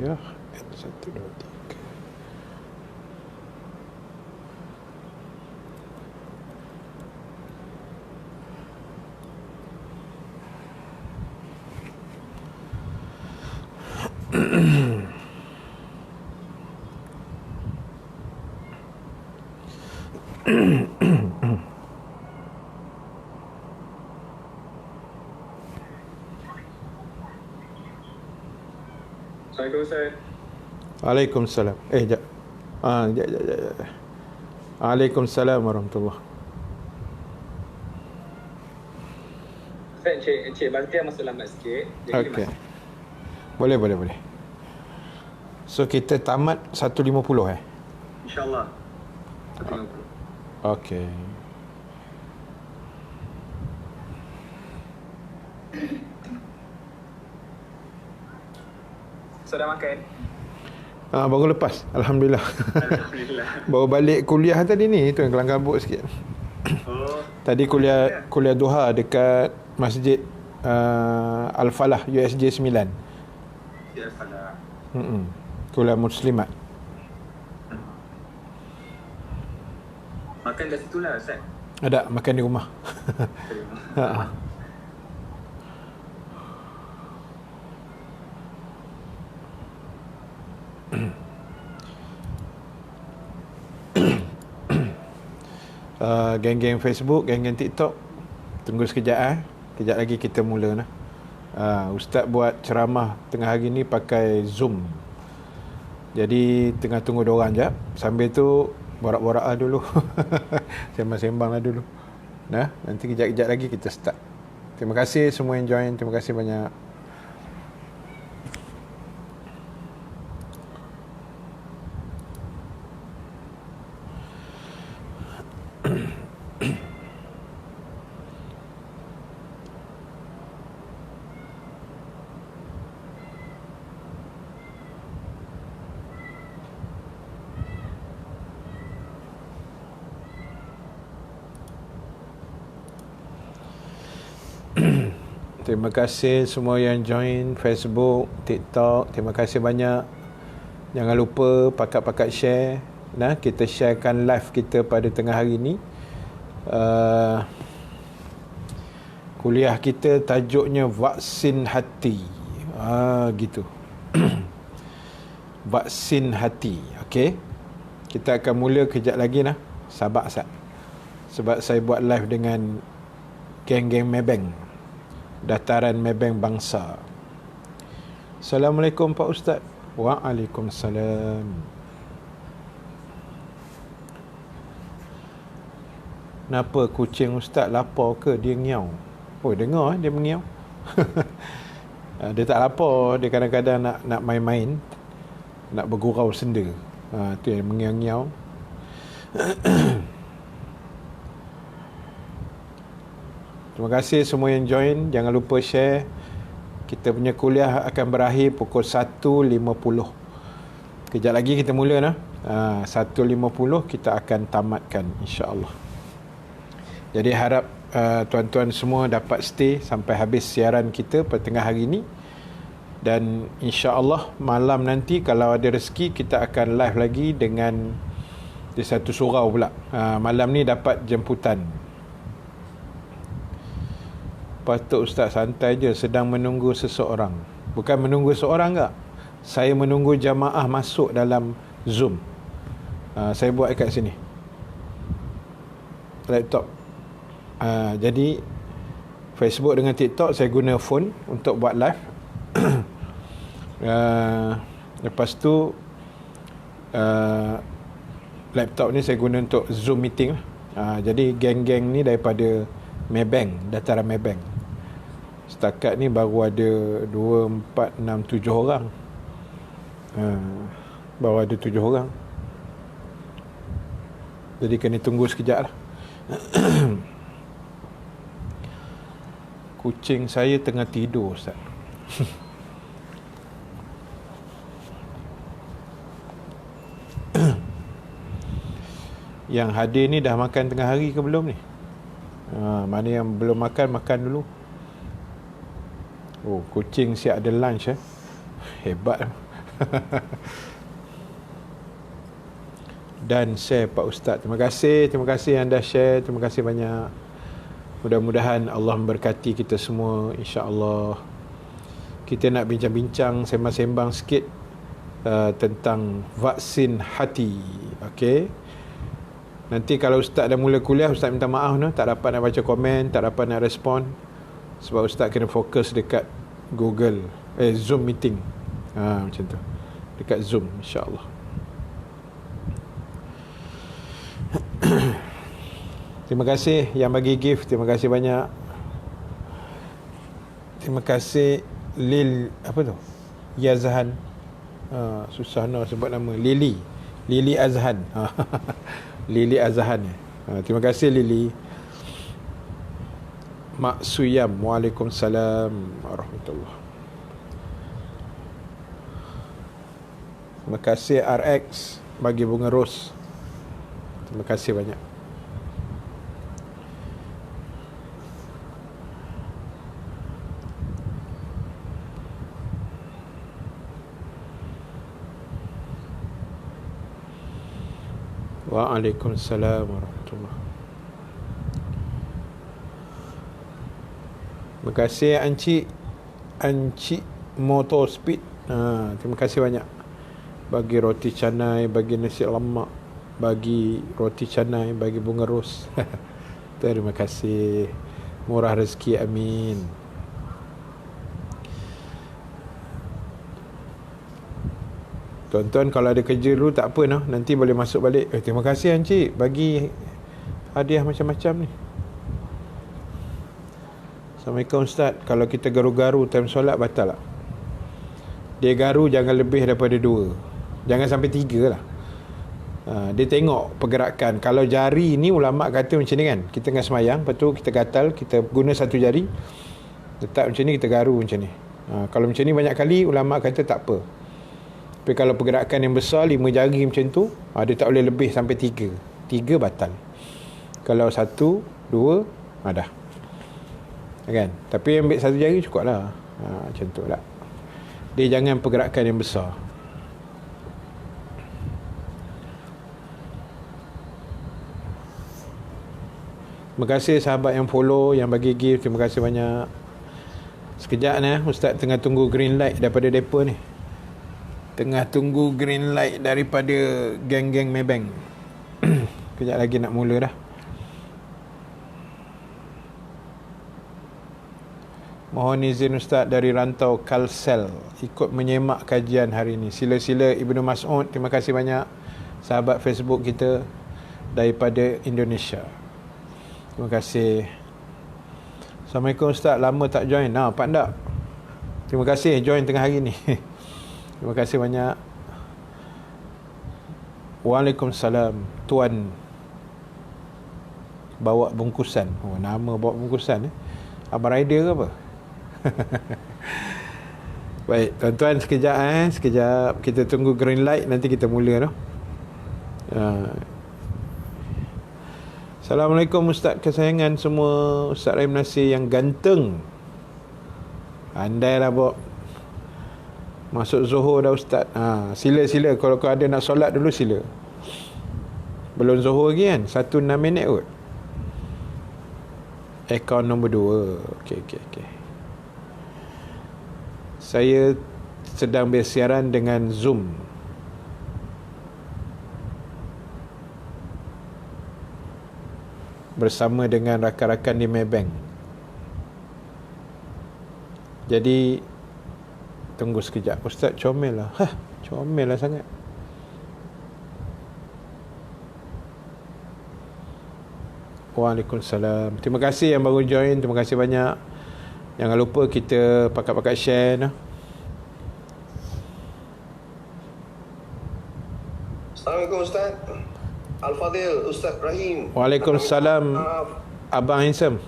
kuliah N123. Assalamualaikum Ustaz. Waalaikumsalam. Jap. Jap. Waalaikumsalam warahmatullahi. Ustaz, Encik Bazia masuk lambat sikit. Jadi Okey. Boleh. So kita tamat 1.50 InsyaAllah 150. Okey. Ustaz dah makan? Baru lepas. Alhamdulillah. Alhamdulillah. Baru balik kuliah tadi ni. Itu yang kelang kabut sikit. Oh, Tadi kuliah duha dekat Masjid Al-Falah USJ 9. ya salah. Kuliah Muslimat. Makan kat situ lah Ustaz. Ada makan di rumah. Ha. Geng-geng Facebook, geng-geng TikTok, tunggu sekejap Kejap lagi kita mula nah. Ustaz buat ceramah tengah hari ni pakai Zoom. Jadi tengah tunggu diorang jap. Sambil tu borak-borak lah dulu. Sembang-sembang lah dulu. Nah, nanti kejap-kejap lagi kita start. Terima kasih semua yang join. Terima kasih banyak. Terima kasih semua yang join Facebook, TikTok. Terima kasih banyak. Jangan lupa pakat-pakat share. Nah, kita sharekan live kita pada tengah hari ni. Kuliah kita tajuknya Vaksin Hati. Gitu. Vaksin Hati. Okey. Kita akan mula kejap lagi nah. Sabar Sat. Sebab saya buat live dengan geng-geng Maybank. Dataran Maybank Bangsa. Assalamualaikum Pak Ustaz. Waalaikumsalam. Kenapa kucing Ustaz lapar ke dia ngiau? Oh, dengar dia mengiau. Dia tak lapar, dia kadang-kadang nak main-main, nak bergurau senda. Tu yang mengiau-ngiau. Terima kasih semua yang join. Jangan lupa share. Kita punya kuliah akan berakhir pukul 1.50. Kejap lagi kita mula nah. 1.50 kita akan tamatkan insya-Allah. Jadi harap tuan-tuan semua dapat stay sampai habis siaran kita pada tengah hari ini. Dan insya-Allah malam nanti kalau ada rezeki kita akan live lagi dengan di satu surau pula. Malam ni dapat jemputan. Patut Ustaz santai je, sedang menunggu seseorang. Bukan menunggu seorang tak? Saya menunggu jamaah masuk dalam Zoom. Saya buat kat sini. Laptop. Jadi Facebook dengan TikTok saya guna phone untuk buat live. Lepas tu laptop ni saya guna untuk Zoom meeting. Jadi geng-geng ni daripada Maybank, dataran Maybank. Setakat ni baru ada 2, 4, 6, 7 orang. Baru ada 7 orang. Jadi kena tunggu sekejap lah. Kucing saya tengah tidur Ustaz. Yang hadir ni dah makan tengah hari ke belum ni? Mana yang belum makan, makan dulu. Oh, kucing siap ada lunch Hebat. Dan share Pak Ustaz. Terima kasih anda share, terima kasih banyak. Mudah-mudahan Allah memberkati kita semua, insya-Allah. Kita nak bincang-bincang, sembang-sembang sikit tentang vaksin hati. Okey. Nanti kalau Ustaz dah mula kuliah, Ustaz minta maaf tak dapat nak baca komen, tak dapat nak respon, sebab Ustaz kena fokus dekat Google Zoom meeting. Macam tu. Dekat Zoom, insya-Allah. Terima kasih yang bagi gift, terima kasih banyak. Terima kasih Lil Yazhan. Susah nak sebut nama. Lili Azhan. Lili Azhan. Terima kasih Lili. Mak Suyam, Waalaikumsalam warahmatullahi. Terima kasih RX bagi bunga ros. Terima kasih banyak. Waalaikumsalam warahmatullahi. Terima kasih Anci Motor Speed. Terima kasih banyak. Bagi roti canai, bagi nasi lemak, bagi roti canai, bagi bunga ros. Terima kasih. Murah rezeki, amin. Tuan-tuan kalau ada kerja dulu tak apa nanti boleh masuk balik. Terima kasih Encik bagi hadiah macam-macam ni. Assalamualaikum Ustaz. Kalau kita garu-garu time solat batal tak? Dia garu jangan lebih daripada 2. Jangan sampai 3 lah. Dia tengok pergerakan. Kalau jari ni ulama' kata macam ni kan, kita tengah semayang, lepas tu kita gatal, kita guna satu jari, letak macam ni, kita garu macam ni. Kalau macam ni banyak kali ulama' kata tak apa. Tapi kalau pergerakan yang besar, 5 jari macam tu, dia tak boleh lebih sampai 3. 3 batal. Kalau 1, 2, dah. Kan? Tapi ambil satu jari cukup lah. Macam tu lah. Dia jangan pergerakan yang besar. Terima kasih sahabat yang follow, yang bagi gift. Terima kasih banyak. Sekejap ni, Ustaz tengah tunggu green light daripada depa ni. Tengah tunggu green light daripada geng-geng Maybank. Kejap lagi nak mula dah. Mohon izin Ustaz dari rantau Kalsel ikut menyemak kajian hari ini. Sila-sila Ibnu Mas'ud. Terima kasih banyak sahabat Facebook kita daripada Indonesia. Terima kasih. Assalamualaikum Ustaz. Lama tak join. Pak Ndak. Terima kasih join tengah hari ni. Terima kasih banyak. Waalaikumsalam. Tuan bawa bungkusan. Nama bawa bungkusan. Abang Rider ke apa? Baik, tuan-tuan sekejap sekejap kita tunggu green light, nanti kita mula Assalamualaikum Ustaz kesayangan semua. Ustaz Rahim Nasir yang ganteng. Andailah bawa masuk Zuhur dah Ustaz. Sila kalau kau ada nak solat dulu sila. Belum Zuhur lagi kan? 1-6 minit kot. Akaun nombor 2. Okey. Saya sedang bersiaran dengan Zoom. Bersama dengan rakan-rakan di Maybank. Jadi tunggu sekejap. Ustaz comel lah. Comel lah sangat. Waalaikumsalam. Terima kasih yang baru join. Terima kasih banyak. Jangan lupa kita pakat-pakat share. Assalamualaikum Ustaz. Al-Fadhil, Ustaz Rahim. Waalaikumsalam. Abang Handsome.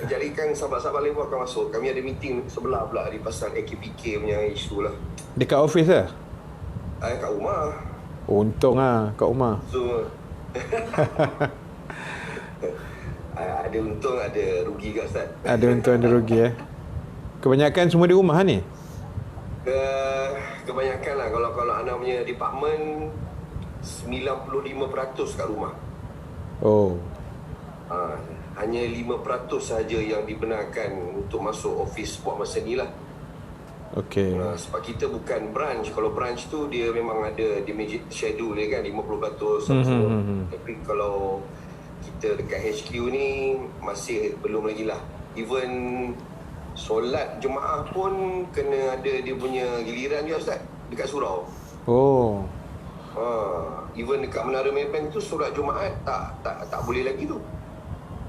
Jadikan sahabat-sahabat lain pun akan masuk. Kami ada meeting sebelah pula di pasal AKPK punya isu lah. Dekat office lah? Kat rumah. Untung lah kat rumah. So, Ada untung, ada rugi kat Ustaz. Ada untung, ada rugi Kebanyakan semua di rumah ni? Kebanyakan lah. Kalau Ana punya department 95% kat rumah. Oh. Hanya 5% saja yang dibenarkan untuk masuk office buat masa ni lah. Okey. Sebab kita bukan branch. Kalau branch tu dia memang ada di major schedule dia kan 50% semua. Tapi kalau kita dekat HQ ni masih belum lagi lah. Even solat Jumaat pun kena ada dia punya giliran dia Ustaz dekat surau. Oh. Even dekat Menara Maybank tu solat Jumaat tak boleh lagi tu.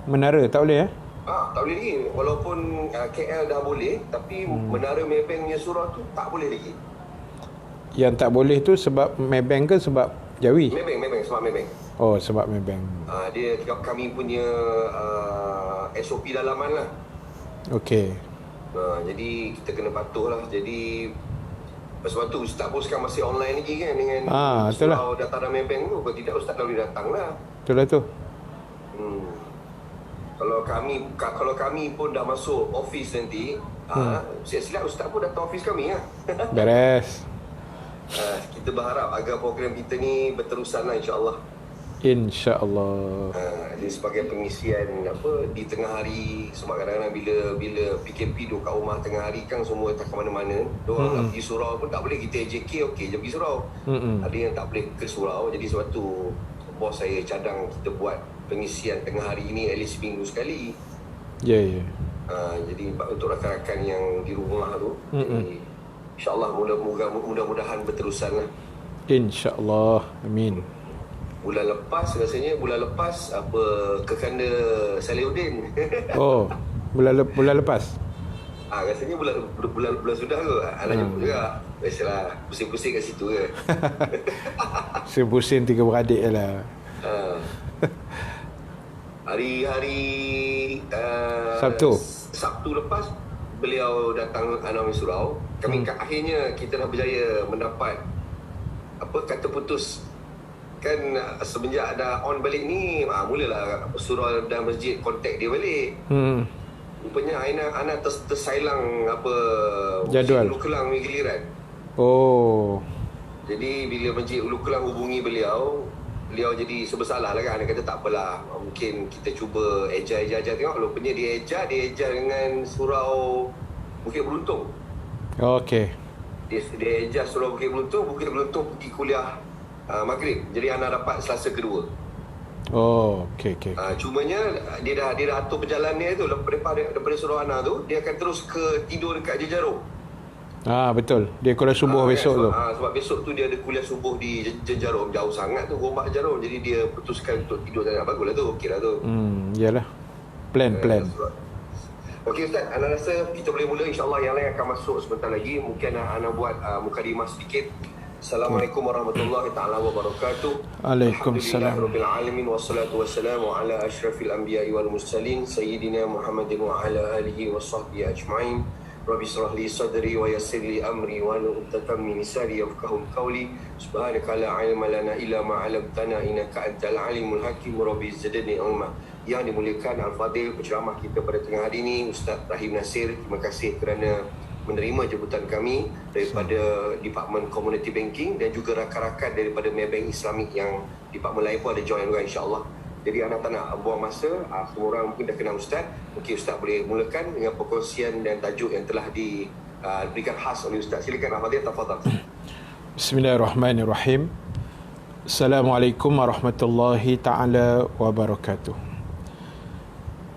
Menara tak boleh Tak boleh lagi. Walaupun KL dah boleh, tapi Menara Maybank punya surau tu tak boleh lagi. Yang tak boleh tu sebab Maybank ke sebab Jawi? Maybank sebab Maybank. Oh, sebab Maybank. Dia kami punya SOP dalaman lah. Okey. Jadi kita kena patuh lah. Jadi sebab tu Ustaz pun sekarang masih online lagi kan dengan betul lah. surau dataran Maybank tu. Kalau tidak Ustaz dah boleh datang lah. Betul lah tu. Kalau kami pun dah masuk office nanti, silap Ustaz pun datang office kami lah. Beres. Kita berharap agar program kita ni berterusan lah insya-Allah. InsyaAllah. Dia sebagai pengisian di tengah hari. Sebab kadang-kadang bila PKP duduk kat rumah tengah hari kan semua tak ke mana-mana. Diorang nak pergi surau pun tak boleh. Kita AJK okey je pergi surau. Ada yang tak boleh ke surau. Jadi sebab tu bos saya cadang kita buat pengisian tengah hari ni at least seminggu sekali. Ya. Jadi untuk rakan-rakan yang di rumah tu, insyaAllah mudah-mudahan berterusan lah. InsyaAllah. Amin. Bulan lepas Kekanda Salihuddin. Oh, bulan lepas. Rasanya bulan sudah tu. Anak jemput juga. Biasalah, pusing-pusing kat situ ke. Pusing tiga beradik lah. Hari-hari Sabtu lepas beliau datang Anami Surau. Kami akhirnya kita dah berjaya mendapat kata putus. Kan semenjak ada on balik ni, mulalah surau dan masjid kontak dia balik. Rupanya Ana tersailang jadual Ulu Kelang ni giliran. Oh. Jadi bila Masjid Ulu Kelang hubungi beliau jadi sebersalah lah kan. Dia kata tak apalah, mungkin kita cuba ejar tengok. Rupanya dia ejar dengan surau Bukit Beruntung. Okey. Dia ejar surau Bukit Beruntung pergi kuliah Maghrib. Jadi Ana dapat Selasa kedua. Oh, okey. Cumanya dia dah atur perjalanan dia tu daripada surau Ana tu, dia akan terus tidur dekat Jejarum. Betul. Dia kuliah subuh besok tu. Sebab besok tu dia ada kuliah subuh di Jejarum. Jauh sangat tu Gombak Jejarum. Jadi dia putuskan untuk tidur sana. Baguslah tu. Okeylah tu. Yalah. Plan. Okey Ustaz, Ana rasa kita boleh mula. InsyaAllah yang lain akan masuk sebentar lagi. Mungkin Ana buat mukadimah sedikit. Assalamualaikum warahmatullahi ta'ala wabarakatuh. Waalaikumsalam. Alhamdulillahirabbil alamin wassalatu wassalamu ala asyrafil anbiya'i wal mursalin sayyidina Muhammadin wa ala alihi wa sahbihi ajma'in. Rabbi shrah li sadri wa yassir li amri wa hlul 'uqdatam min lisani yafqahu qawli. Subhanaka la 'ilma lana illa ma 'allamtana innaka antal alimul hakim. Rabbi zidni ilma. Yang dimuliakan Al-Fadil penceramah kita pada tengah hari ini Ustaz Rahim Nasir. Terima kasih kerana menerima jemputan kami daripada Department Community Banking dan juga rakan-rakan daripada Maybank Islamic yang department lain pun ada join juga insya-Allah. Jadi Ana tak nak buang masa. Semua orang mungkin dah kenal Ustaz. Mungkin Ustaz boleh mulakan dengan perkongsian dan tajuk yang telah diberikan khas oleh Ustaz. Silakan Ahmad, tafadhal. Bismillahirrahmanirrahim. Assalamualaikum warahmatullahi taala wabarakatuh.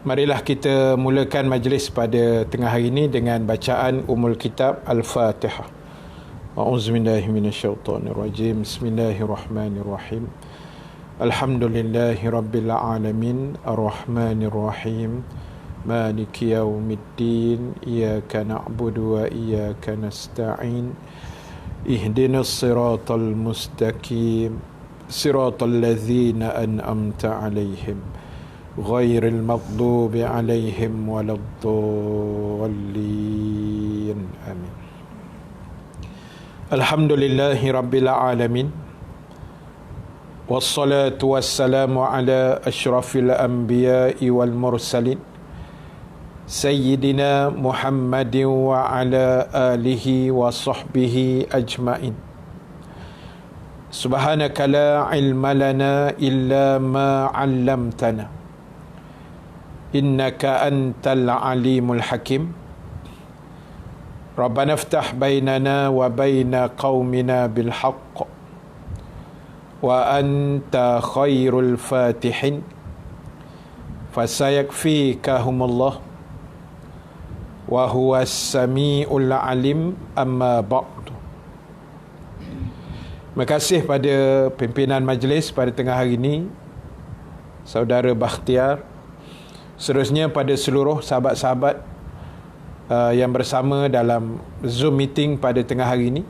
Marilah kita mulakan majlis pada tengah hari ini dengan bacaan Ummul Kitab Al-Fatihah. A'udzubillahi minasyaitonirrajim. Bismillahirrahmanirrahim. Alhamdulillahi rabbil alamin, arrahmanirrahim, maliki yaumiddin, iyyaka na'budu wa iyyaka nasta'in, ihdinas siratal mustaqim, siratal ladzina an'amta 'alaihim ghairil maghdubi 'alaihim waladdallin. Amin. Alhamdulillahi rabbil alamin, Wassalatu wassalamu ala asyrafil anbiya'i wal mursalin Sayyidina Muhammadin wa ala alihi wa sahbihi ajma'in. Subhanaka la ilma lana illa ma 'allamtana innaka antal alimul hakim. Rabbana iftah bainana wa baina qaumina bil haqq wa anta khairul fatihin fasayakfikahumullah wa huwas samiul alim amma ba'du. Terima kasih pada pimpinan majlis pada tengah hari ini, Saudara Bakhtiar, seterusnya pada seluruh sahabat-sahabat yang bersama dalam Zoom meeting pada tengah hari ini,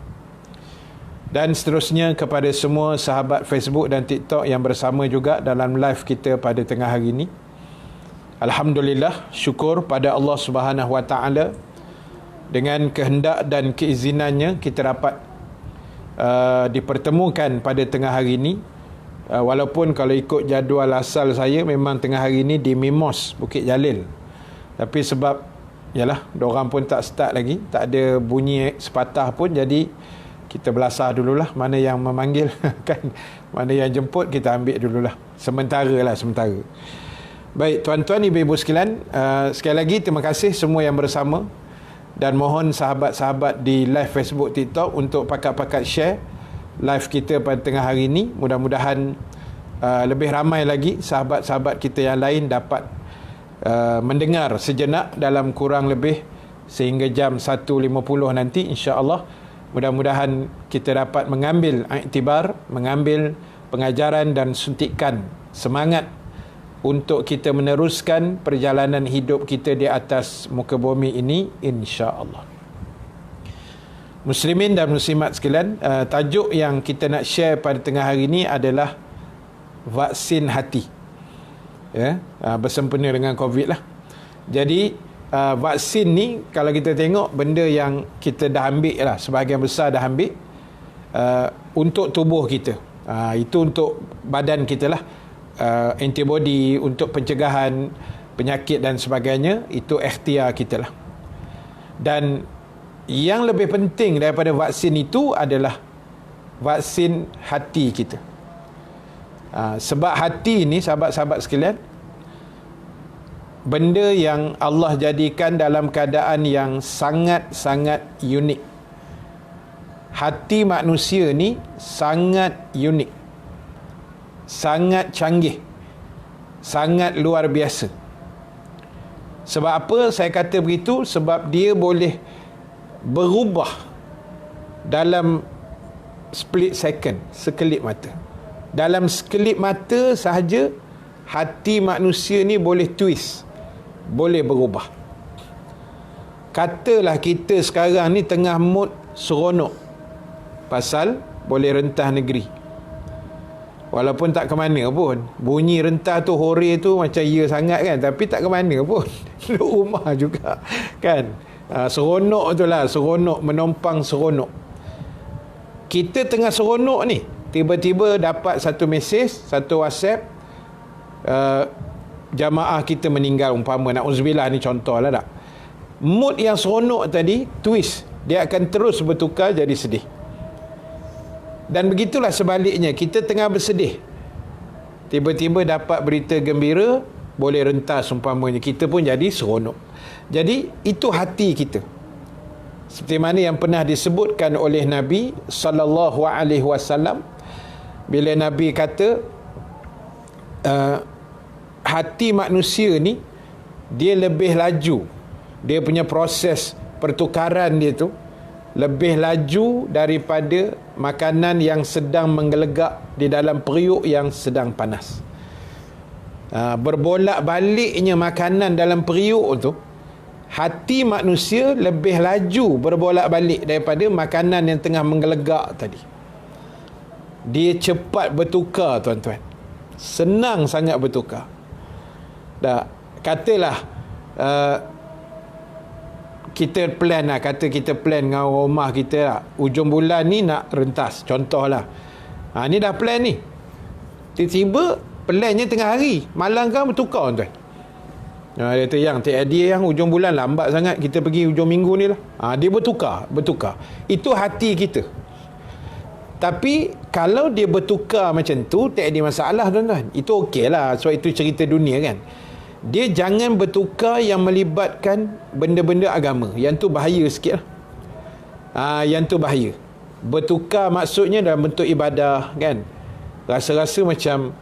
dan seterusnya kepada semua sahabat Facebook dan TikTok yang bersama juga dalam live kita pada tengah hari ini. Alhamdulillah, syukur pada Allah Subhanahu Wa Taala, dengan kehendak dan keizinannya kita dapat dipertemukan pada tengah hari ini. Walaupun kalau ikut jadual asal saya memang tengah hari ini di Mimos, Bukit Jalil, tapi sebab yalah, diorang pun tak start lagi, tak ada bunyi sepatah pun, jadi kita belasah dululah mana yang memanggil kan, mana yang jemput kita ambil dululah sementara. Baik tuan-tuan, ibu-ibu sekalian, sekali lagi terima kasih semua yang bersama, dan mohon sahabat-sahabat di live Facebook, TikTok untuk pakat-pakat share live kita pada tengah hari ini. Mudah-mudahan lebih ramai lagi sahabat-sahabat kita yang lain dapat mendengar sejenak dalam kurang lebih sehingga jam 1.50 nanti, insya-Allah. Mudah-mudahan kita dapat mengambil iktibar, mengambil pengajaran dan suntikan semangat untuk kita meneruskan perjalanan hidup kita di atas muka bumi ini, insya-Allah. Muslimin dan muslimat sekalian, tajuk yang kita nak share pada tengah hari ini adalah vaksin hati. Ya, bersempena dengan COVID lah. Jadi vaksin ni kalau kita tengok benda yang kita dah ambil lah, sebahagian besar dah ambil untuk tubuh kita. Itu untuk badan kita lah. Antibody untuk pencegahan penyakit dan sebagainya, itu ikhtiar kita lah. Dan yang lebih penting daripada vaksin itu adalah vaksin hati kita. Sebab hati ni, sahabat-sahabat sekalian, benda yang Allah jadikan dalam keadaan yang sangat-sangat unik. Hati manusia ni sangat unik, sangat canggih, sangat luar biasa. Sebab apa saya kata begitu? Sebab dia boleh berubah dalam split second, sekelip mata. Dalam sekelip mata sahaja hati manusia ni boleh twist, boleh berubah. Katalah kita sekarang ni tengah mood seronok pasal boleh rentah negeri, walaupun tak ke mana pun. Bunyi rentah tu, hore tu macam ya sangat kan, tapi tak ke mana pun. Duduk rumah juga kan. Seronok tu lah, seronok, menompang seronok. Kita tengah seronok ni, tiba-tiba dapat satu mesej, satu WhatsApp, jamaah kita meninggal umpama, na'udzubillah ni contoh lah tak. Mood yang seronok tadi twist, dia akan terus bertukar jadi sedih. Dan begitulah sebaliknya, kita tengah bersedih, tiba-tiba dapat berita gembira, boleh rentas umpamanya, kita pun jadi seronok. Jadi itu hati kita. Seperti mana yang pernah disebutkan oleh Nabi SAW, bila Nabi kata hati manusia ni dia lebih laju, dia punya proses pertukaran dia tu lebih laju daripada makanan yang sedang menggelegak di dalam periuk yang sedang panas. Berbolak-baliknya makanan dalam periuk tu, hati manusia lebih laju berbolak-balik daripada makanan yang tengah menggelegak tadi. Dia cepat bertukar, tuan-tuan. Senang sangat bertukar. Katalah kita plan lah, kata kita plan dengan rumah kita lah, ujung bulan ni nak rentas, contohlah. Ni dah plan ni. Tiba-tiba plannya tengah hari, malam kan bertukar tuan. Dia kata yang dia yang hujung bulan lambat sangat, kita pergi hujung minggu ni lah. Dia bertukar. Itu hati kita. Tapi kalau dia bertukar macam tu, tak ada masalah tuan-tuan. Itu okey lah, sebab itu cerita dunia kan. Dia jangan bertukar yang melibatkan benda-benda agama. Yang tu bahaya sikit lah. Yang tu bahaya. Bertukar maksudnya dalam bentuk ibadah kan. Rasa-rasa macam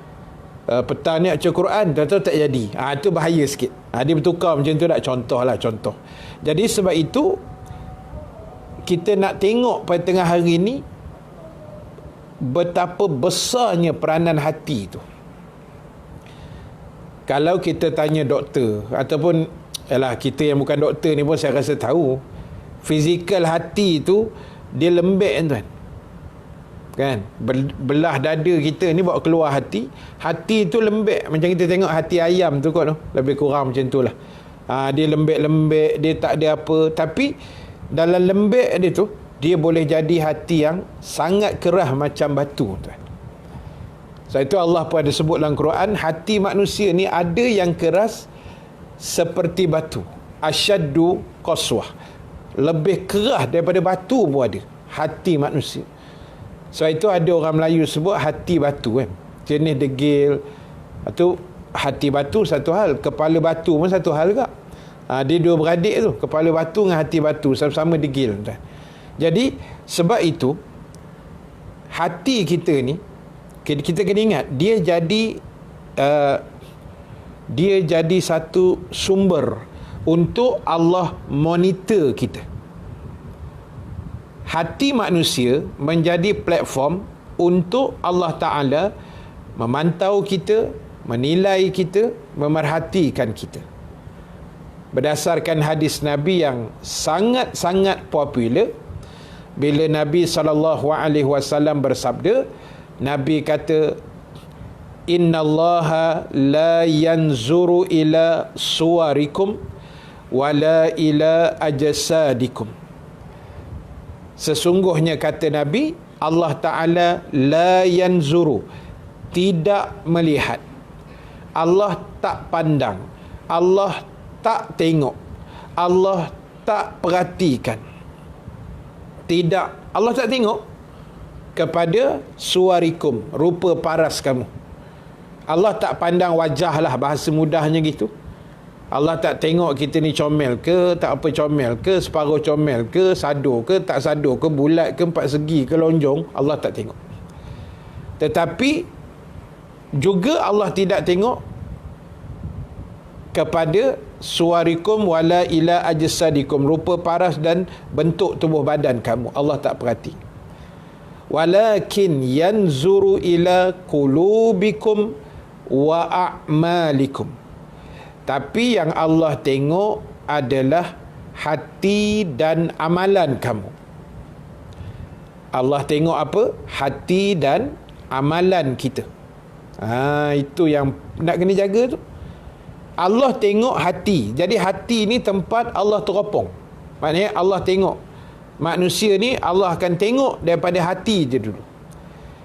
petang ni baca Quran, tahu tak jadi. Itu bahaya sikit. Dia bertukar macam tu tak, contoh. Jadi sebab itu kita nak tengok pada tengah hari ni betapa besarnya peranan hati tu. Kalau kita tanya doktor ataupun kita yang bukan doktor ni pun saya rasa tahu, fizikal hati tu dia lembek kan, belah dada kita ni bawa keluar hati tu lembek macam kita tengok hati ayam tu kot tu, lebih kurang macam tu lah. Dia lembek-lembek, dia tak ada apa, tapi dalam lembek dia tu dia boleh jadi hati yang sangat keras macam batu tuan. Sebab itu Allah pun ada sebut dalam Quran, hati manusia ni ada yang keras seperti batu, asyaddu qaswah, lebih keras daripada batu pun ada hati manusia. Sebab itu ada orang Melayu sebut hati batu kan, jenis degil. Itu hati batu satu hal, kepala batu pun satu hal juga. Dia dua beradik tu, kepala batu dengan hati batu sama-sama degil tuan. Jadi sebab itu hati kita ni, kita kena ingat dia jadi satu sumber untuk Allah monitor kita. Hati manusia menjadi platform untuk Allah Ta'ala memantau kita, menilai kita, memerhatikan kita. Berdasarkan hadis Nabi yang sangat-sangat popular, bila Nabi SAW bersabda, Nabi kata, innallaha la yanzuru ila suwarikum wala ila ajsadikum. Sesungguhnya kata Nabi, Allah Ta'ala la yanzuru, tidak melihat, Allah tak pandang, Allah tak tengok, Allah tak perhatikan. Tidak, Allah tak tengok kepada suwarikum, rupa paras kamu. Allah tak pandang wajah lah, bahasa mudahnya gitu. Allah tak tengok kita ni comel ke, tak apa comel ke, separuh comel ke, sado ke, tak sado ke, bulat ke, empat segi ke, lonjong. Allah tak tengok. Tetapi juga Allah tidak tengok kepada suwarikum wala ila ajsadikum, rupa paras dan bentuk tubuh badan kamu. Allah tak perhati. Walakin yanzuru ila qulubikum wa a'malikum. Tapi yang Allah tengok adalah hati dan amalan kamu. Allah tengok apa? Hati dan amalan kita. Itu yang nak kena jaga tu. Allah tengok hati. Jadi hati ni tempat Allah teropong. Maknanya Allah tengok manusia ni, Allah akan tengok daripada hati je dulu.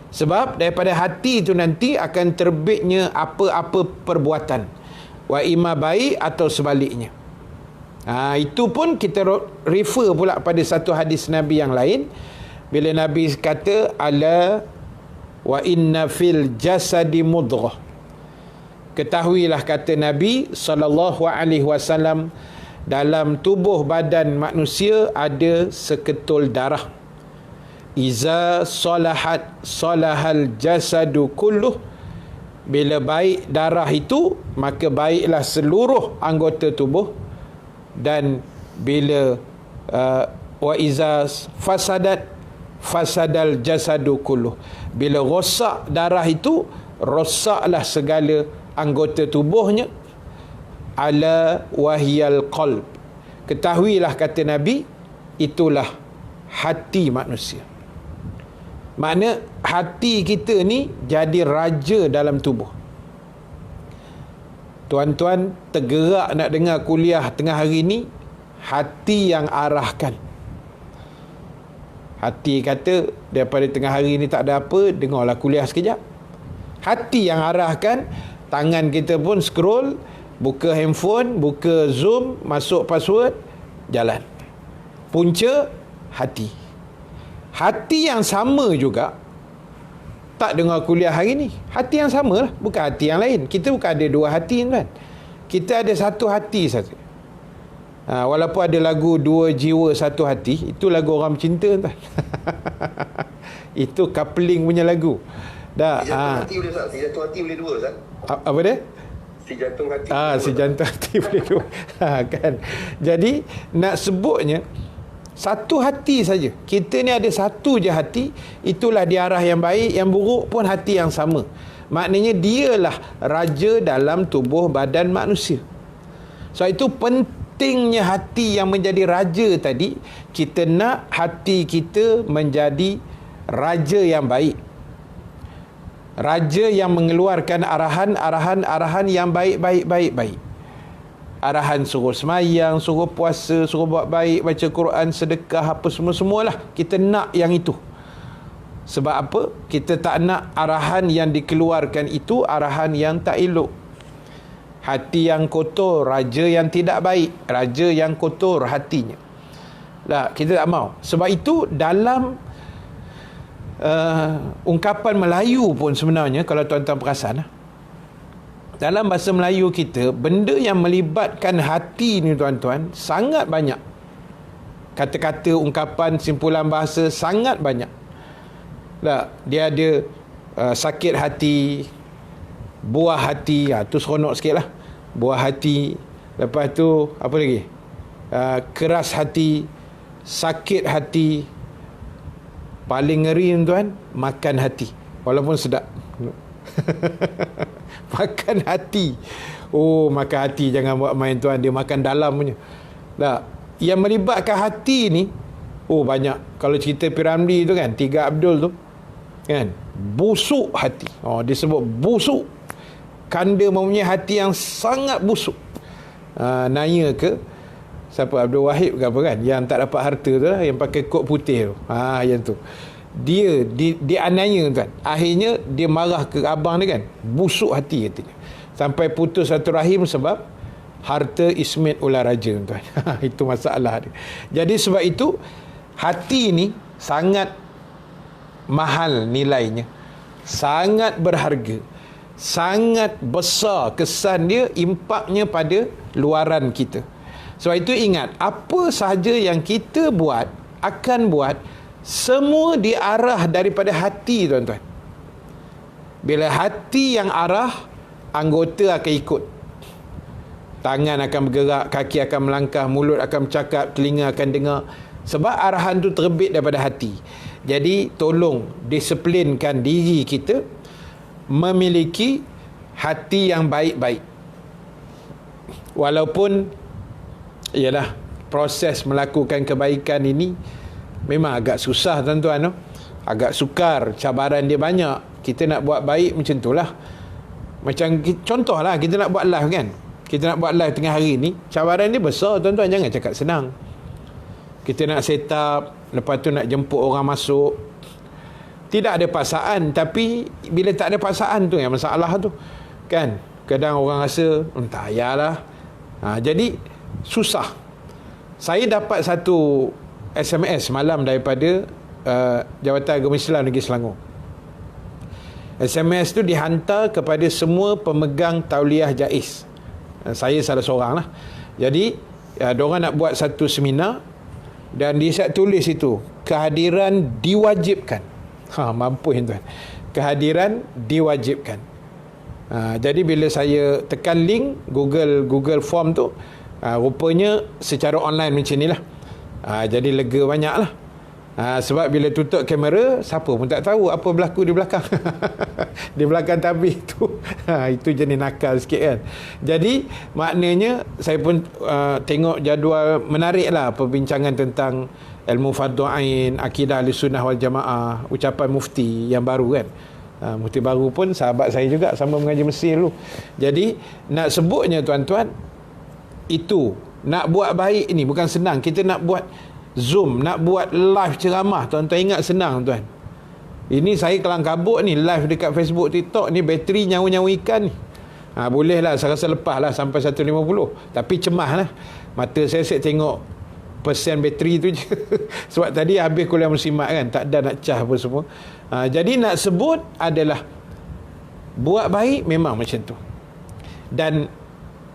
Sebab daripada hati tu nanti akan terbitnya apa-apa perbuatan, wa imma baik atau sebaliknya. Itu pun kita refer pula pada satu hadis Nabi yang lain, bila Nabi kata, ala wa inna fil jasadi mudghah. Ketahuilah kata Nabi SAW, dalam tubuh badan manusia ada seketul darah. Iza salahat salahal jasadu kulluh. Bila baik darah itu, maka baiklah seluruh anggota tubuh. Dan bila wa iza fasadat fasadal jasadu kulluh. Bila rosak darah itu, rosaklah segala anggota tubuhnya. Ala wahyal qalb. Ketahuilah kata Nabi, itulah hati manusia. Makna hati kita ni jadi raja dalam tubuh. Tuan-tuan tergerak nak dengar kuliah tengah hari ni, hati yang arahkan. Hati kata daripada tengah hari ni tak ada apa, dengarlah kuliah sekejap. Hati yang arahkan, tangan kita pun scroll, buka handphone, buka Zoom, masuk password, jalan. Punca hati. Hati yang sama juga tak dengar kuliah hari ni. Hati yang sama lah, bukan hati yang lain. Kita bukan ada dua hati kan. Kita ada satu hati saja. Walaupun ada lagu Dua Jiwa Satu Hati, itu lagu orang bercinta tuan. Itu coupling punya lagu. Si jantung hati boleh Ustaz? Si jantung hati boleh dua Ustaz? Apa dia? Si jantung hati Si jantung hati boleh dua. Kan. Jadi nak sebutnya satu hati saja. Kita ni ada satu je hati, itulah di arah yang baik, yang buruk pun hati yang sama. Maknanya dialah raja dalam tubuh badan manusia. So itu pentingnya hati yang menjadi raja tadi. Kita nak hati kita menjadi raja yang baik. Raja yang mengeluarkan arahan yang baik. Arahan suruh semayang, suruh puasa, suruh buat baik, baca Quran, sedekah, apa semualah. Kita nak yang itu. Sebab apa? Kita tak nak arahan yang dikeluarkan itu arahan yang tak elok. Hati yang kotor, raja yang tidak baik. Raja yang kotor hatinya. Lah, kita tak mau. Sebab itu dalam ungkapan Melayu pun sebenarnya, kalau tuan-tuan perasan, dalam bahasa Melayu kita, benda yang melibatkan hati ni tuan-tuan sangat banyak. Kata-kata, ungkapan, simpulan bahasa sangat banyak. Lah, dia ada sakit hati, buah hati, tu seronok sikit lah. Buah hati. Lepas tu apa lagi? Keras hati, sakit hati. Paling ngeri tuan, makan hati. Walaupun sedap. Makan hati. Makan hati jangan buat main tuan, dia makan dalam punya. Nah, yang melibatkan hati ni banyak. Kalau cerita Piramli tu kan, 3 Abdul tu kan, busuk hati. Dia sebut busuk. Kanda mempunyai hati yang sangat busuk. Nanya ke siapa, Abdul Wahid ke apa kan, yang tak dapat harta tu lah, yang pakai kot putih tu. Yang tu. Dia anaya kan. Akhirnya dia marah ke abang dia kan. Busuk hati katanya. Sampai putus satu rahim sebab harta ismet ular raja tuan. Itu masalah dia. Jadi sebab itu hati ni sangat mahal nilainya. Sangat berharga. Sangat besar kesan dia, impaknya pada luaran kita. Sebab itu ingat, apa sahaja yang kita buat, akan buat, semua diarah daripada hati tuan-tuan. Bila hati yang arah, anggota akan ikut. Tangan akan bergerak, kaki akan melangkah, mulut akan bercakap, telinga akan dengar. Sebab arahan tu terbit daripada hati. Jadi tolong disiplinkan diri kita memiliki hati yang baik-baik. Walaupun ialah proses melakukan kebaikan ini memang agak susah tuan-tuan, agak sukar, cabaran dia banyak. Kita nak buat baik macam itulah. Macam contohlah, kita nak buat live kan, kita nak buat live tengah hari ni, cabaran dia besar tuan-tuan. Jangan cakap senang. Kita nak set up, lepas tu nak jemput orang masuk. Tidak ada paksaan. Tapi bila tak ada paksaan tu yang masalah tu kan. Kadang orang rasa tak payahlah. Jadi susah. Saya dapat satu SMS malam daripada Jabatan Agama Islam Negeri Selangor. SMS tu dihantar kepada semua pemegang tauliah jaiz. Saya salah seorang lah. Jadi diorang nak buat satu seminar, dan dia tulis itu, kehadiran diwajibkan. Mampu tuan. Kehadiran diwajibkan. Jadi bila saya tekan link Google Form tu, rupanya secara online macam ni lah. Jadi lega banyak lah. Sebab bila tutup kamera, siapa pun tak tahu apa berlaku di belakang. Di belakang tabir tu. Itu jenis nakal sikit kan. Jadi maknanya saya pun tengok jadual, menarik lah perbincangan tentang ilmu fardhu ain, akidah Ahlussunnah wal Jamaah, ucapan mufti yang baru kan. Mufti baru pun sahabat saya juga, sama mengaji Mesir dulu. Jadi nak sebutnya tuan-tuan, itu nak buat baik ni bukan senang. Kita nak buat Zoom, nak buat live ceramah, tuan-tuan ingat senang tuan. Ini saya kelang kabut ni, live dekat Facebook, TikTok ni, bateri nyawa-nyawa ikan ni. Boleh lah, saya rasa lepas lah sampai 150. Tapi cemas lah. Mata saya tengok persen bateri tu je. Sebab tadi habis kuliah muslimat kan, tak ada nak cas apa semua. Jadi nak sebut adalah buat baik memang macam tu. Dan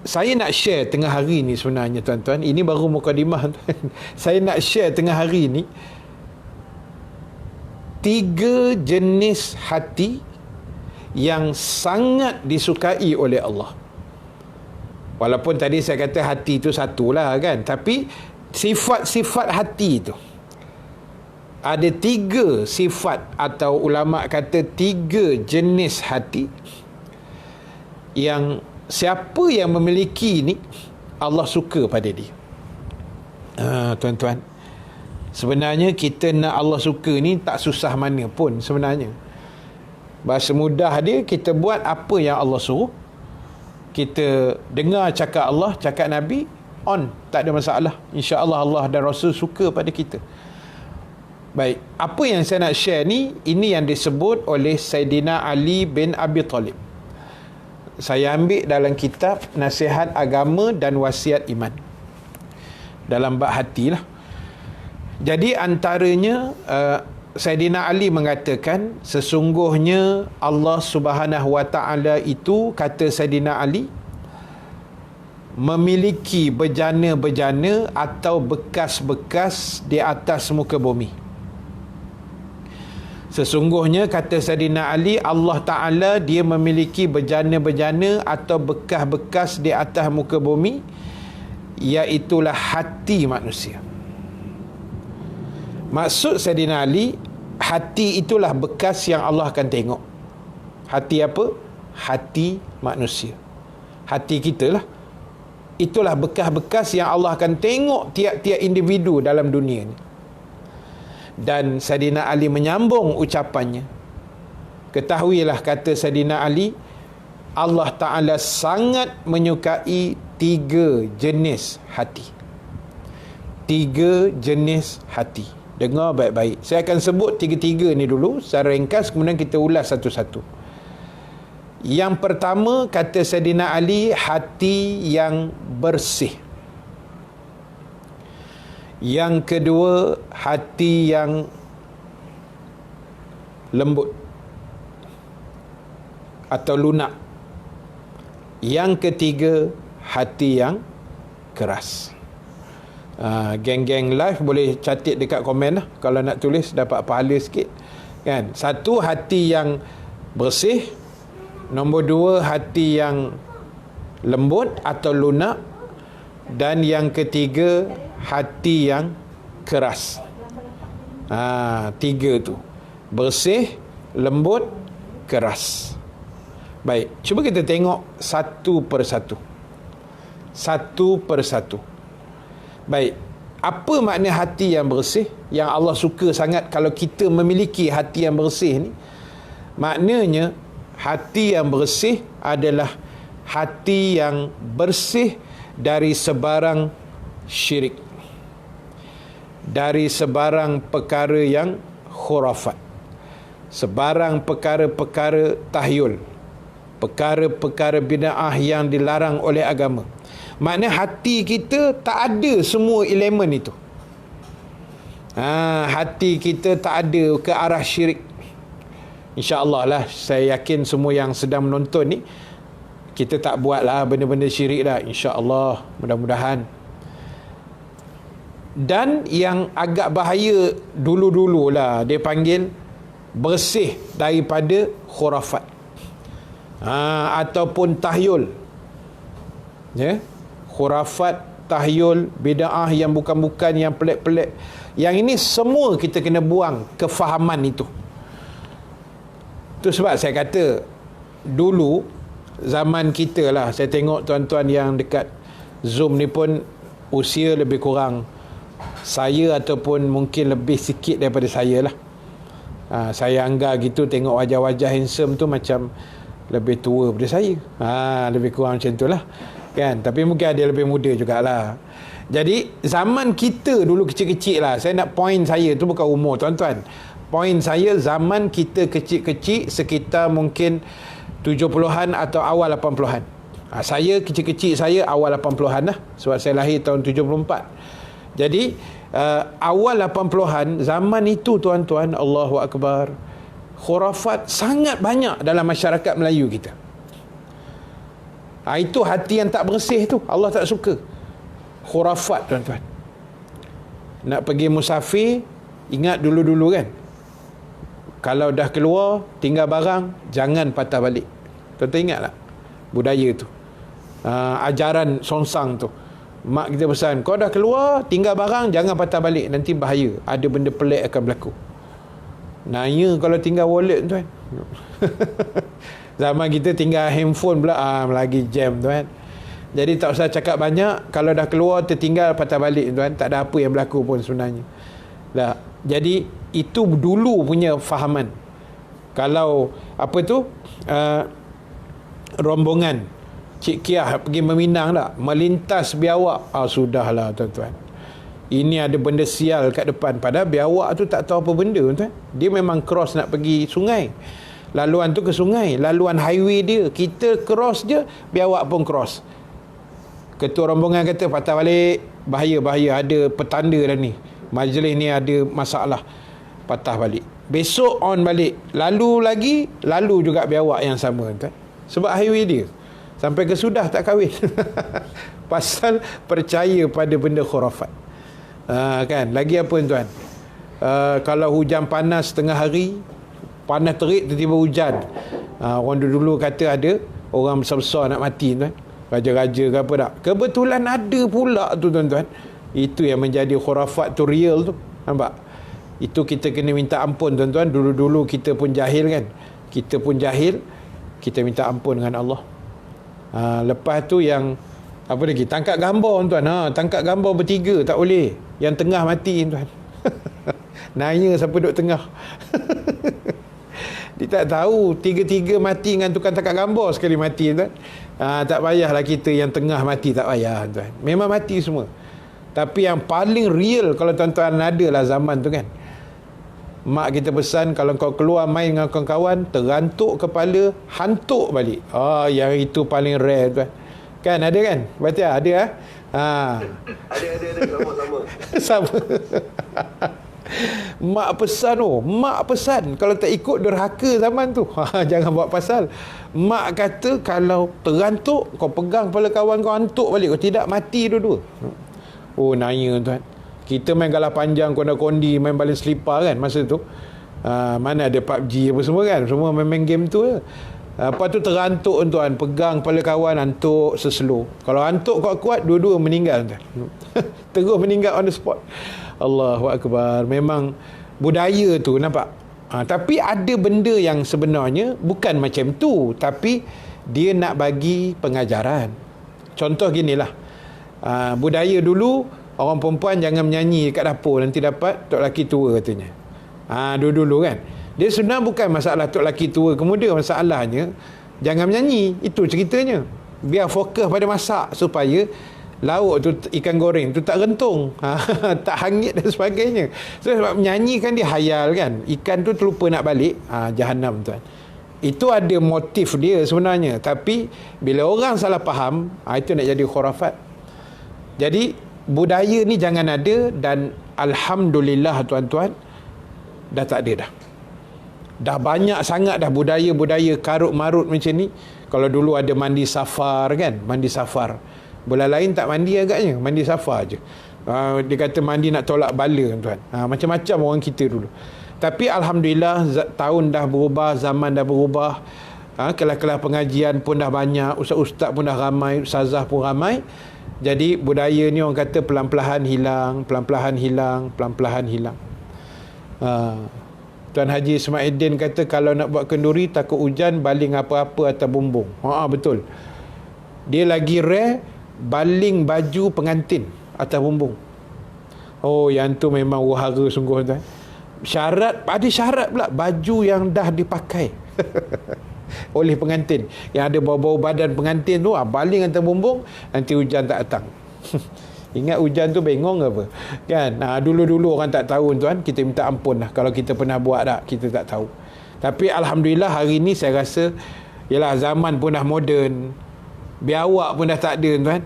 saya nak share tengah hari ni sebenarnya tuan-tuan, ini baru mukadimah tuan. Saya nak share tengah hari ni 3 jenis hati yang sangat disukai oleh Allah. Walaupun tadi saya kata hati itu satulah kan, tapi sifat-sifat hati itu ada 3 sifat, atau ulama kata 3 jenis hati yang siapa yang memiliki ni Allah suka pada dia. Tuan-tuan, sebenarnya kita nak Allah suka ni tak susah mana pun sebenarnya. Bahasa mudah dia, kita buat apa yang Allah suruh, kita dengar cakap Allah, cakap Nabi, on, tak ada masalah. InsyaAllah Allah dan Rasul suka pada kita. Baik, apa yang saya nak share ni, ini yang disebut oleh Sayyidina Ali bin Abi Talib. Saya ambil dalam kitab Nasihat Agama dan Wasiat Iman, dalam bab hati lah. Jadi antaranya Sayyidina Ali mengatakan, sesungguhnya Allah Subhanahu Wa Ta'ala itu, kata Sayyidina Ali, memiliki bejana-bejana atau bekas-bekas di atas muka bumi. Sesungguhnya, kata Sayyidina Ali, Allah Ta'ala dia memiliki bejana-bejana atau bekas-bekas di atas muka bumi, iaitulah hati manusia. Maksud Sayyidina Ali, hati itulah bekas yang Allah akan tengok. Hati apa? Hati manusia. Hati kita lah. Itulah bekas-bekas yang Allah akan tengok tiap-tiap individu dalam dunia ni. Dan Sayyidina Ali menyambung ucapannya. Ketahuilah, kata Sayyidina Ali, Allah Ta'ala sangat menyukai 3 jenis hati. 3 jenis hati. Dengar baik-baik. Saya akan sebut 3 ni dulu secara ringkas, kemudian kita ulas satu-satu. Yang pertama, kata Sayyidina Ali, hati yang bersih. Yang kedua, hati yang lembut atau lunak. Yang ketiga, hati yang keras. Geng-geng live boleh catat dekat komen lah, kalau nak tulis dapat pahala sikit kan. 1, hati yang bersih. Nombor 2, hati yang lembut atau lunak. Dan yang ketiga, hati yang keras. 3 tu, bersih, lembut, keras. Baik, cuba kita tengok satu persatu. Baik, apa makna hati yang bersih, yang Allah suka sangat kalau kita memiliki hati yang bersih ni? Maknanya hati yang bersih adalah hati yang bersih dari sebarang syirik, dari sebarang perkara yang khurafat, sebarang perkara-perkara tahyul, perkara-perkara bid'ah yang dilarang oleh agama. Maknanya hati kita tak ada semua elemen itu. Hati kita tak ada ke arah syirik. InsyaAllah lah, saya yakin semua yang sedang menonton ni, kita tak buat lah benda-benda syirik lah, InsyaAllah, mudah-mudahan. Dan yang agak bahaya dulu-dulu lah, dia panggil bersih daripada khurafat, ataupun tahyul, ya, khurafat, tahyul, bid'ah yang bukan-bukan, yang pelik-pelik. Yang ini semua kita kena buang kefahaman itu. Itu sebab saya kata dulu zaman kita lah, saya tengok tuan-tuan yang dekat Zoom ni pun usia lebih kurang saya ataupun mungkin lebih sikit daripada saya lah. Saya anggap gitu, tengok wajah-wajah handsome tu macam lebih tua daripada saya. Lebih kurang macam tu lah kan. Tapi mungkin ada lebih muda jugalah. Jadi zaman kita dulu kecil-kecil lah, saya nak point saya tu bukan umur tuan-tuan. Poin saya, zaman kita kecil-kecil sekitar mungkin 70-an atau awal 80-an. Saya kecil-kecil, saya awal 80-an lah, sebab saya lahir tahun 74. Jadi awal 80-an, zaman itu tuan-tuan, Allahu Akbar, khurafat sangat banyak dalam masyarakat Melayu kita. Itu hati yang tak bersih tu, Allah tak suka. Khurafat tuan-tuan. Nak pergi musafir, ingat dulu-dulu kan, kalau dah keluar tinggal barang, jangan patah balik. Tuan-tuan ingat tak budaya tu? Ajaran songsang tu, mak kita pesan, kau dah keluar tinggal barang, jangan patah balik, nanti bahaya, ada benda pelik akan berlaku. Nanya kalau tinggal wallet tuan. Zaman kita tinggal handphone pula, lagi jam tuan. Jadi tak usah cakap banyak, kalau dah keluar tertinggal patah balik tuan, tak ada apa yang berlaku pun sebenarnya. Jadi itu dulu punya fahaman. Kalau apa tu, rombongan Cik Kiah pergi meminang tak, melintas biawak, sudahlah tuan-tuan, ini ada benda sial kat depan. Padahal biawak tu tak tahu apa benda tuan. Dia memang cross nak pergi sungai, laluan tu ke sungai, laluan highway dia, kita cross je, biawak pun cross. Ketua rombongan kata patah balik, bahaya, ada petanda dah ni, majlis ni ada masalah, patah balik. Besok on balik, lalu juga biawak yang sama tuan. Sebab highway dia sampai ke sudah tak kahwin. Pasal percaya pada benda khurafat. Kan, lagi apa tuan, kalau hujan panas tengah hari, panas terik, tiba-tiba hujan, orang dulu kata ada orang besar-besar nak mati tuan, raja-raja ke apa tak, kebetulan ada pula tu tuan-tuan. Itu yang menjadi khurafat tu real tu, nampak? Itu kita kena minta ampun tuan-tuan. Dulu-dulu kita pun jahil kan, kita minta ampun dengan Allah. Lepas tu yang apa lagi, tangkap gambar tuan. Tangkap gambar bertiga tak boleh, yang tengah mati tuan. Nanya siapa duduk tengah. Dia tak tahu tiga-tiga mati dengan tukang tangkap gambar sekali mati tuan. Tak payahlah kita yang tengah mati, tak payah tuan, memang mati semua. Tapi yang paling real, kalau tuan-tuan ada lah zaman tu kan, mak kita pesan, kalau kau keluar main dengan kawan-kawan, terantuk kepala, hantuk balik. Yang itu paling rare tuan. Kan ada kan? Baca ada Ada sama-sama. Sama. Mak pesan kalau tak ikut derhaka zaman tu. Jangan buat pasal. Mak kata kalau terantuk, kau pegang kepala kawan kau, hantuk balik, kau tidak mati dua-dua. Nanya tuan. Kita main galah panjang, konda-kondi, main baling selipar kan masa tu. Mana ada PUBG apa semua kan, semua main game tu je. Lepas tu terantuk tuan, pegang kepala kawan, hantuk seslow. Kalau hantuk kuat-kuat, dua-dua meninggal tuan. Terus meninggal on the spot. Allahu Akbar. Memang budaya tu, nampak? Tapi ada benda yang sebenarnya bukan macam tu, tapi dia nak bagi pengajaran. Contoh ginilah, budaya dulu, orang perempuan jangan menyanyi kat dapur, nanti dapat tok laki tua katanya. Dulu-dulu kan, dia sebenarnya bukan masalah tok laki tua ke muda, masalahnya jangan menyanyi. Itu ceritanya. Biar fokus pada masak, supaya lauk tu, ikan goreng tu tak rentung, tak hangit dan sebagainya. So sebab menyanyi kan dia hayal kan, ikan tu terlupa nak balik, jahanam tuan. Itu ada motif dia sebenarnya. Tapi bila orang salah faham, itu nak jadi khurafat. Jadi budaya ni jangan ada. Dan alhamdulillah tuan-tuan, dah tak ada dah. Dah banyak sangat dah budaya-budaya karut-marut macam ni. Kalau dulu ada mandi safar kan, mandi safar. Bulan lain tak mandi agaknya, mandi safar je. Dia kata mandi nak tolak bala tuan. Macam-macam orang kita dulu. Tapi alhamdulillah, tahun dah berubah, zaman dah berubah. Kelas-kelas pengajian pun dah banyak, ustaz-ustaz pun dah ramai, ustazah pun ramai. Jadi budaya ni orang kata pelan-pelan hilang. Tuan Haji Ismailudin kata kalau nak buat kenduri takut hujan, baling apa-apa atas bumbung. Betul. Dia lagi rare baling baju pengantin atas bumbung. Yang tu memang wahara sungguh tuan. Ada syarat pula, baju yang dah dipakai oleh pengantin, yang ada bau-bau badan pengantin tu, baling atas bumbung, nanti hujan tak datang. Ingat hujan tu bengong ke apa? Kan? Dulu-dulu orang tak tahu tuan, kita minta ampun lah. Kalau kita pernah buat tak, kita tak tahu. Tapi Alhamdulillah hari ni saya rasa, yalah zaman pun dah moden. Biawak pun dah tak ada tuan.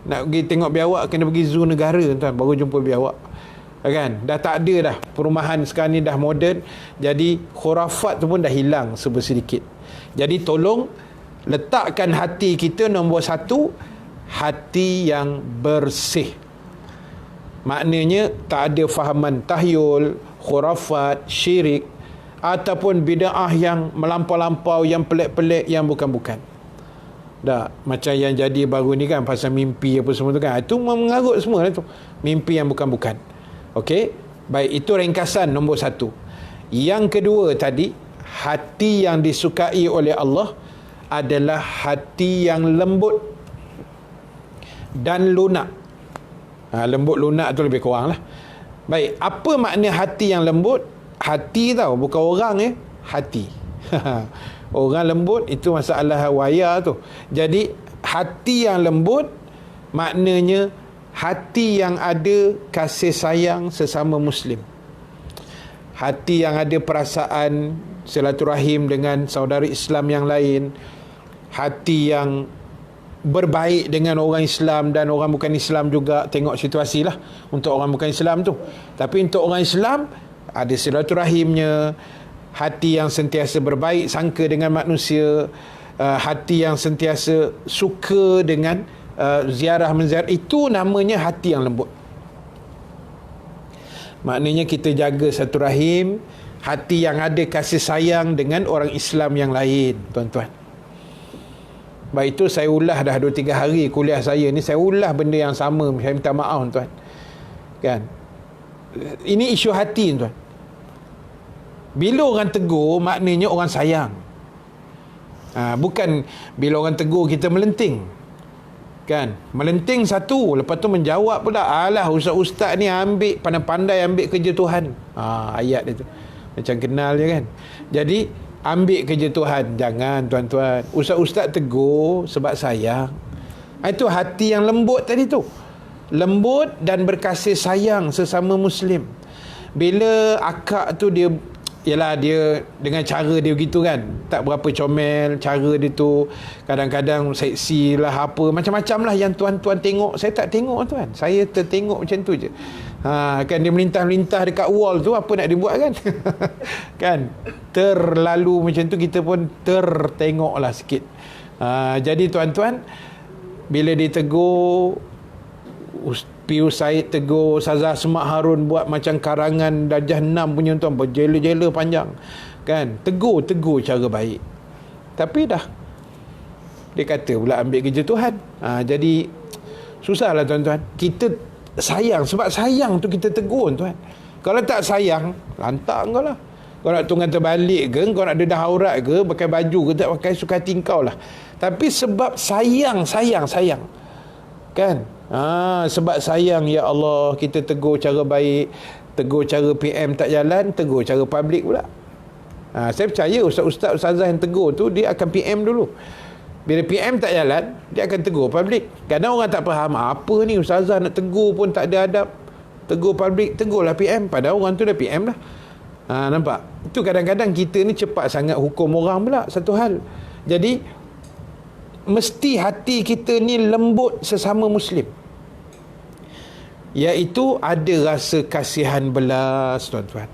Nak pergi tengok biawak kena pergi zoo negara tuan, baru jumpa biawak. Kan? Dah tak ada dah. Perumahan sekarang ni dah moden. Jadi khurafat tu pun dah hilang sedikit. Jadi tolong letakkan hati kita nombor satu, hati yang bersih. Maknanya tak ada fahaman tahyul, khurafat, syirik ataupun bid'ah yang melampau-lampau, yang pelik-pelik, yang bukan-bukan. Dah, macam yang jadi baru ni kan, pasal mimpi apa semua tu kan, itu mengarut semua lah tu. Mimpi yang bukan-bukan. Okey, baik, itu ringkasan nombor satu. Yang kedua tadi, hati yang disukai oleh Allah adalah hati yang lembut dan lunak. Lembut lunak tu lebih kurang lah. Baik, apa makna hati yang lembut? Hati tau, bukan orang hati. Orang lembut itu masalah waya tu. Jadi hati yang lembut maknanya hati yang ada kasih sayang sesama Muslim, hati yang ada perasaan silaturahim dengan saudara Islam yang lain, hati yang berbaik dengan orang Islam dan orang bukan Islam juga. Tengok situasi lah untuk orang bukan Islam tu. Tapi untuk orang Islam ada silaturahimnya, hati yang sentiasa berbaik sangka dengan manusia, hati yang sentiasa suka dengan ziarah menziarah. Itu namanya hati yang lembut. Maknanya kita jaga satu rahim, hati yang ada kasih sayang dengan orang Islam yang lain, tuan-tuan. Baik, itu saya ulas dah 2-3 hari kuliah saya ni, saya ulas benda yang sama. Saya minta maaf tuan. Kan? Ini isu hati tuan. Bila orang tegur, maknanya orang sayang. Bukan bila orang tegur kita melenting. Kan? Melenting satu, lepas tu menjawab pula, alah ustaz-ustaz ni ambil, pandai-pandai ambil kerja Tuhan. Ayat dia tu macam kenal je kan. Jadi ambil kerja Tuhan. Jangan tuan-tuan. Ustaz-ustaz tegur sebab sayang. Itu hati yang lembut tadi tu. Lembut dan berkasih sayang sesama Muslim. Bila akak tu dia, yalah dia dengan cara dia begitu kan, tak berapa comel, cara dia tu kadang-kadang seksi lah, apa macam-macam lah yang tuan-tuan tengok. Saya tak tengok tuan, saya tertengok macam tu je. Kan dia melintah-melintah dekat wall tu, apa nak dibuat kan. Kan terlalu macam tu, kita pun tertengok lah sikit. Jadi tuan-tuan, bila dia tegur, Pius Said tegur Ustazah Semak Harun buat macam karangan Darjah 6 punya tuan, berjela-jela panjang kan, tegur cara baik. Tapi dah dia kata pula ambil kerja Tuhan. Jadi susahlah tuan-tuan. Kita sayang, sebab sayang tu kita tegur tuan. Kalau tak sayang, lantak kau lah. Kau nak tunggang terbalik ke, kau nak dedah aurat ke, pakai baju ke tak pakai, suka hati kau lah. Tapi sebab sayang kan, sebab sayang, ya Allah, kita tegur cara baik, tegur cara PM tak jalan, tegur cara public pula. Saya percaya ustaz-ustaz, ustazah yang tegur tu, dia akan PM dulu. Bila PM tak jalan, dia akan tegur public. Kadang orang tak faham, apa ni ustazah nak tegur pun tak ada adab, tegur public, tegurlah PM, padahal orang tu dah PM dah. Nampak? Itu kadang-kadang kita ni cepat sangat hukum orang pula, satu hal. Jadi mesti hati kita ni lembut sesama Muslim, iaitu ada rasa kasihan belas tuan-tuan.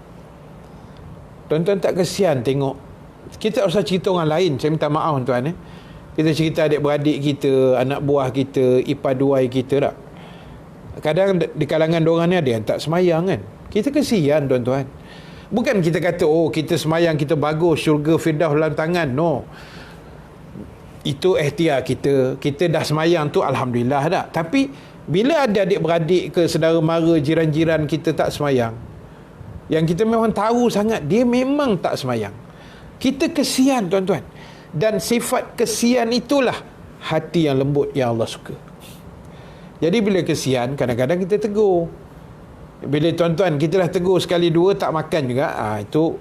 Tuan-tuan tak kasihan tengok, kita tak usah cerita orang lain, saya minta maaf tuan kita cerita adik-beradik kita, anak buah kita, ipaduai kita tak. Kadang di kalangan diorang ni ada yang tak semayang kan, kita kasihan tuan-tuan. Bukan kita kata kita semayang kita bagus, syurga firdaus dalam tangan, no. Itu ikhtiar kita dah semayang tu alhamdulillah dah. Tapi bila ada adik-beradik ke saudara mara, jiran-jiran kita tak semayang, yang kita memang tahu sangat dia memang tak semayang, kita kesian tuan-tuan. Dan sifat kesian itulah hati yang lembut yang Allah suka. Jadi bila kesian, kadang-kadang kita tegur. Bila tuan-tuan kita dah tegur sekali dua tak makan juga, itu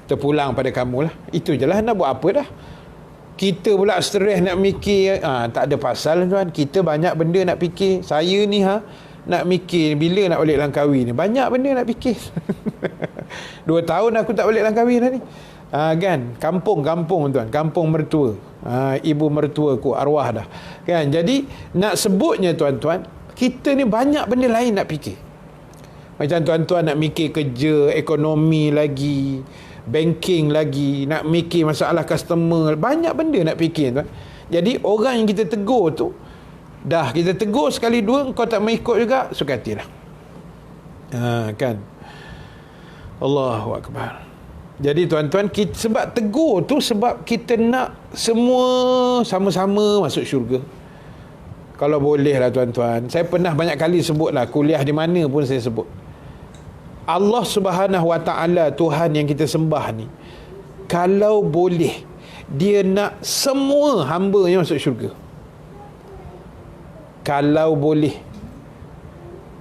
terpulang pada kamu lah. Itu je lah, nak buat apa dah. Kita pula stres nak mikir. Tak ada pasal tuan. Kita banyak benda nak fikir. Saya ni nak mikir bila nak balik Langkawi ni. Banyak benda nak fikir. 2 tahun aku tak balik Langkawi dah ni. Kan, kampung tuan, kampung mertua. Ibu mertua ku arwah dah. Kan, jadi nak sebutnya tuan-tuan, kita ni banyak benda lain nak fikir. Macam tuan-tuan nak mikir kerja, ekonomi lagi, banking lagi, nak mikir masalah customer, banyak benda nak fikir tuan. Jadi orang yang kita tegur tu, dah kita tegur sekali dua, kau tak mengikut juga, suka hati dah. Kan, Allahu Akbar. Jadi tuan-tuan, sebab tegur tu, sebab kita nak semua sama-sama masuk syurga. Kalau boleh lah tuan-tuan, saya pernah banyak kali sebut lah, kuliah di mana pun saya sebut, Allah Subhanahu Wa Ta'ala, Tuhan yang kita sembah ni, kalau boleh dia nak semua hamba-Nya masuk syurga, kalau boleh.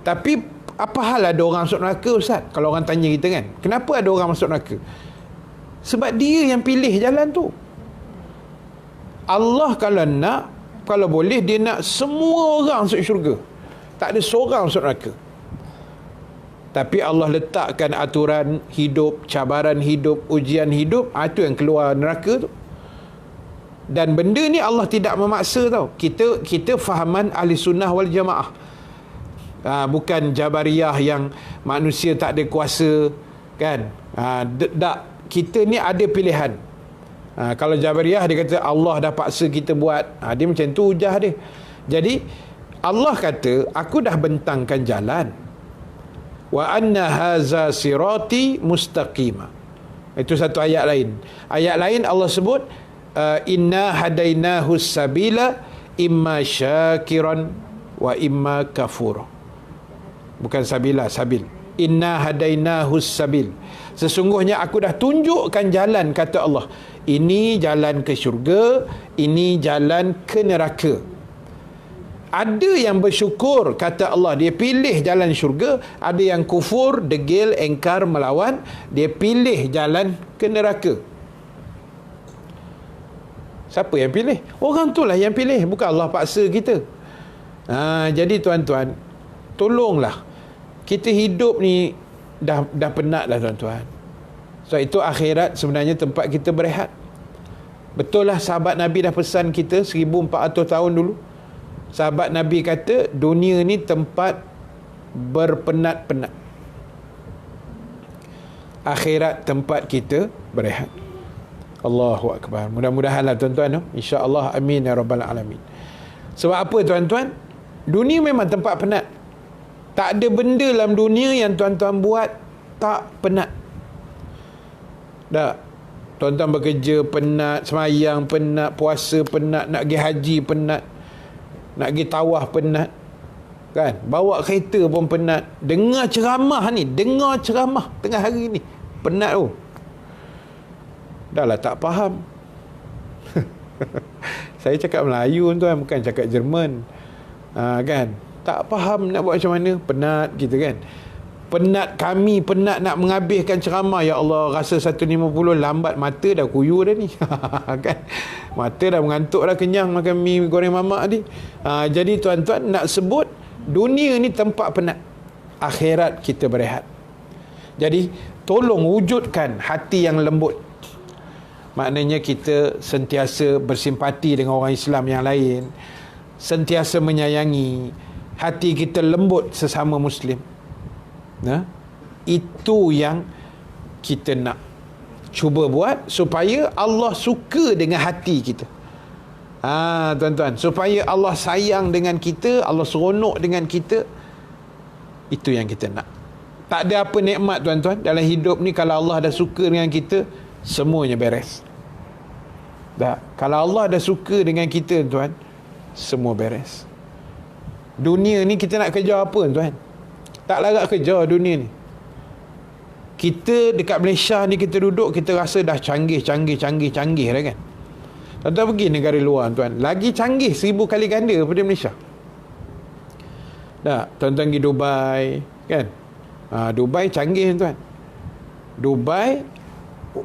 Tapi apa hal ada orang masuk neraka, Ustaz? Kalau orang tanya kita kan, kenapa ada orang masuk neraka? Sebab dia yang pilih jalan tu. Allah kalau boleh dia nak semua orang masuk syurga, tak ada seorang masuk neraka. Tapi Allah letakkan aturan hidup, cabaran hidup, ujian hidup, itu yang keluar neraka tu. Dan benda ni Allah tidak memaksa tau. Kita fahaman ahli sunnah wal jamaah. Bukan Jabariyah yang manusia tak ada kuasa, kan? Kita ni ada pilihan. Kalau Jabariyah dia kata Allah dah paksa kita buat, dia macam tu hujah dia. Jadi Allah kata aku dah bentangkan jalan. Wa anna haza sirati mustaqima. Itu satu ayat lain. Ayat lain Allah sebut inna hadainahu sabila imma syakiran wa imma kafura. Bukan sabila, sabil. Inna hadainahu sabil. Sesungguhnya aku dah tunjukkan jalan, kata Allah. Ini jalan ke syurga, ini jalan ke neraka. Ada yang bersyukur, kata Allah, dia pilih jalan syurga. Ada yang kufur, degil, engkar, melawan, dia pilih jalan ke neraka. Siapa yang pilih? Orang itulah yang pilih, bukan Allah paksa kita. Jadi tuan-tuan, tolonglah. Kita hidup ni dah penat dah tuan-tuan. So itu akhirat sebenarnya tempat kita berehat. Betul lah sahabat Nabi dah pesan kita 1400 tahun dulu. Sahabat Nabi kata dunia ni tempat berpenat-penat, akhirat tempat kita berehat. Allahu Akbar. Mudah-mudahanlah tuan-tuan, insya-Allah, amin ya rabbal alamin. Sebab apa tuan-tuan? Dunia memang tempat penat. Tak ada benda dalam dunia yang tuan-tuan buat tak penat. Tak. Tuan-tuan bekerja penat, semayang penat, puasa penat, nak pergi haji penat, nak pergi tawaf penat, kan? Bawa kereta pun penat. Dengar ceramah tengah hari ni penat tu. Dah lah tak faham. Saya cakap Melayu tuan, bukan cakap Jerman. Kan? Tak faham nak buat macam mana, penat kita kan. Penat kami, penat nak menghabiskan ceramah. Ya Allah, rasa 1.50 lambat, mata dah kuyu dah ni. Kan? Mata dah mengantuk dah, kenyang makan mi goreng mamak ni. Jadi tuan-tuan, nak sebut dunia ni tempat penat, akhirat kita berehat. Jadi tolong wujudkan hati yang lembut. Maknanya kita sentiasa bersimpati dengan orang Islam yang lain, sentiasa menyayangi, hati kita lembut sesama Muslim. Itu yang kita nak cuba buat supaya Allah suka dengan hati kita. Tuan-tuan, supaya Allah sayang dengan kita, Allah seronok dengan kita. Itu yang kita nak. Tak ada apa nikmat tuan-tuan dalam hidup ni kalau Allah dah suka dengan kita, semuanya beres. Kalau Allah dah suka dengan kita tuan, semua beres. Dunia ni kita nak kerja apa tuan? Tak larat kerja dunia ni. Kita dekat Malaysia ni, kita duduk, kita rasa dah canggih dah kan. Tuan-tuan pergi negara luar tuan, lagi canggih 1000 kali ganda daripada Malaysia. Tuan-tuan pergi Dubai kan. Dubai canggih tuan. Dubai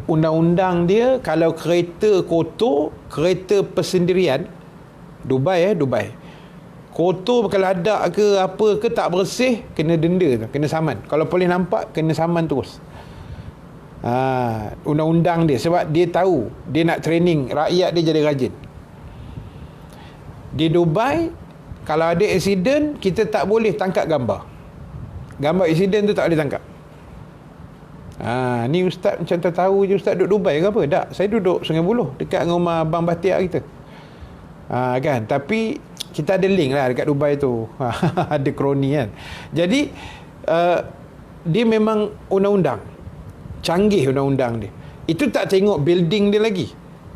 undang-undang dia, kalau kereta kotor, kereta persendirian, Dubai, kotor kalau ada ke apa ke tak bersih, kena denda tu, kena saman. Kalau boleh nampak, kena saman terus. Undang-undang dia, sebab dia tahu dia nak training rakyat dia jadi rajin. Di Dubai, kalau ada accident, kita tak boleh tangkap gambar accident tu, tak boleh tangkap. Ni ustaz macam tak tahu je, ustaz duduk Dubai ke apa? Tak, saya duduk Sungai Buloh dekat dengan rumah abang Batiak kita. Kan, tapi kita ada link lah dekat Dubai tu. Ada kroni kan. Jadi dia memang undang-undang canggih, undang-undang dia. Itu tak tengok building dia lagi,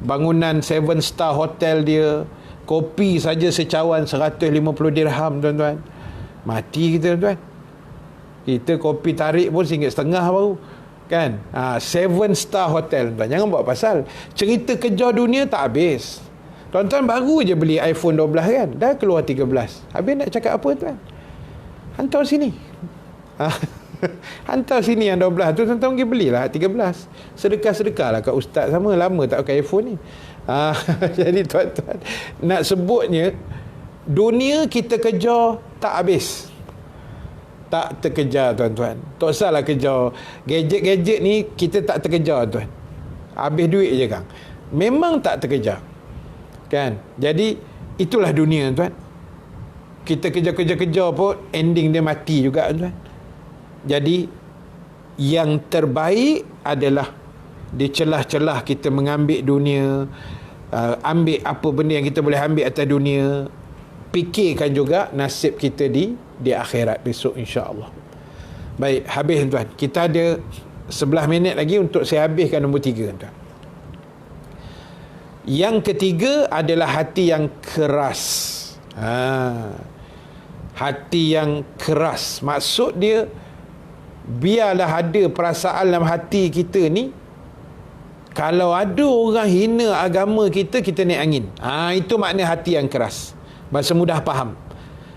bangunan 7 star hotel dia, kopi saja secawan 150 dirham tuan-tuan. Mati kita tuan-tuan. Kita kopi tarik pun RM1.50 baru kan. 7 star hotel tuan. Jangan buat pasal cerita kejar dunia tak habis. Tuan-tuan baru je beli iPhone 12 kan, dah keluar 13. Habis nak cakap apa tuan? Hantar sini. Hantar sini yang 12 tu, tuan-tuan pergi belilah 13. Sedekah-sedekah lah kat ustaz, sama lama tak pakai iPhone ni. Jadi tuan-tuan, nak sebutnya dunia kita kejar tak habis, tak terkejar tuan-tuan. Tak usahlah kejar gadget-gadget ni, kita tak terkejar tuan. Habis duit je kan, memang tak terkejar kan. Jadi itulah dunia tuan. Kita kejar-kejar pun ending dia mati juga tuan. Jadi yang terbaik adalah di celah-celah kita mengambil dunia, ambil apa benda yang kita boleh ambil atas dunia. Fikirkan juga nasib kita di akhirat besok, insya-Allah. Baik, habis tuan. Kita ada 11 minit lagi untuk saya habiskan nombor 3 tuan. Yang ketiga adalah hati yang keras. Hati yang keras, maksud dia, biarlah ada perasaan dalam hati kita ni, kalau ada orang hina agama kita, kita naik angin. Itu makna hati yang keras. Bahasa mudah faham.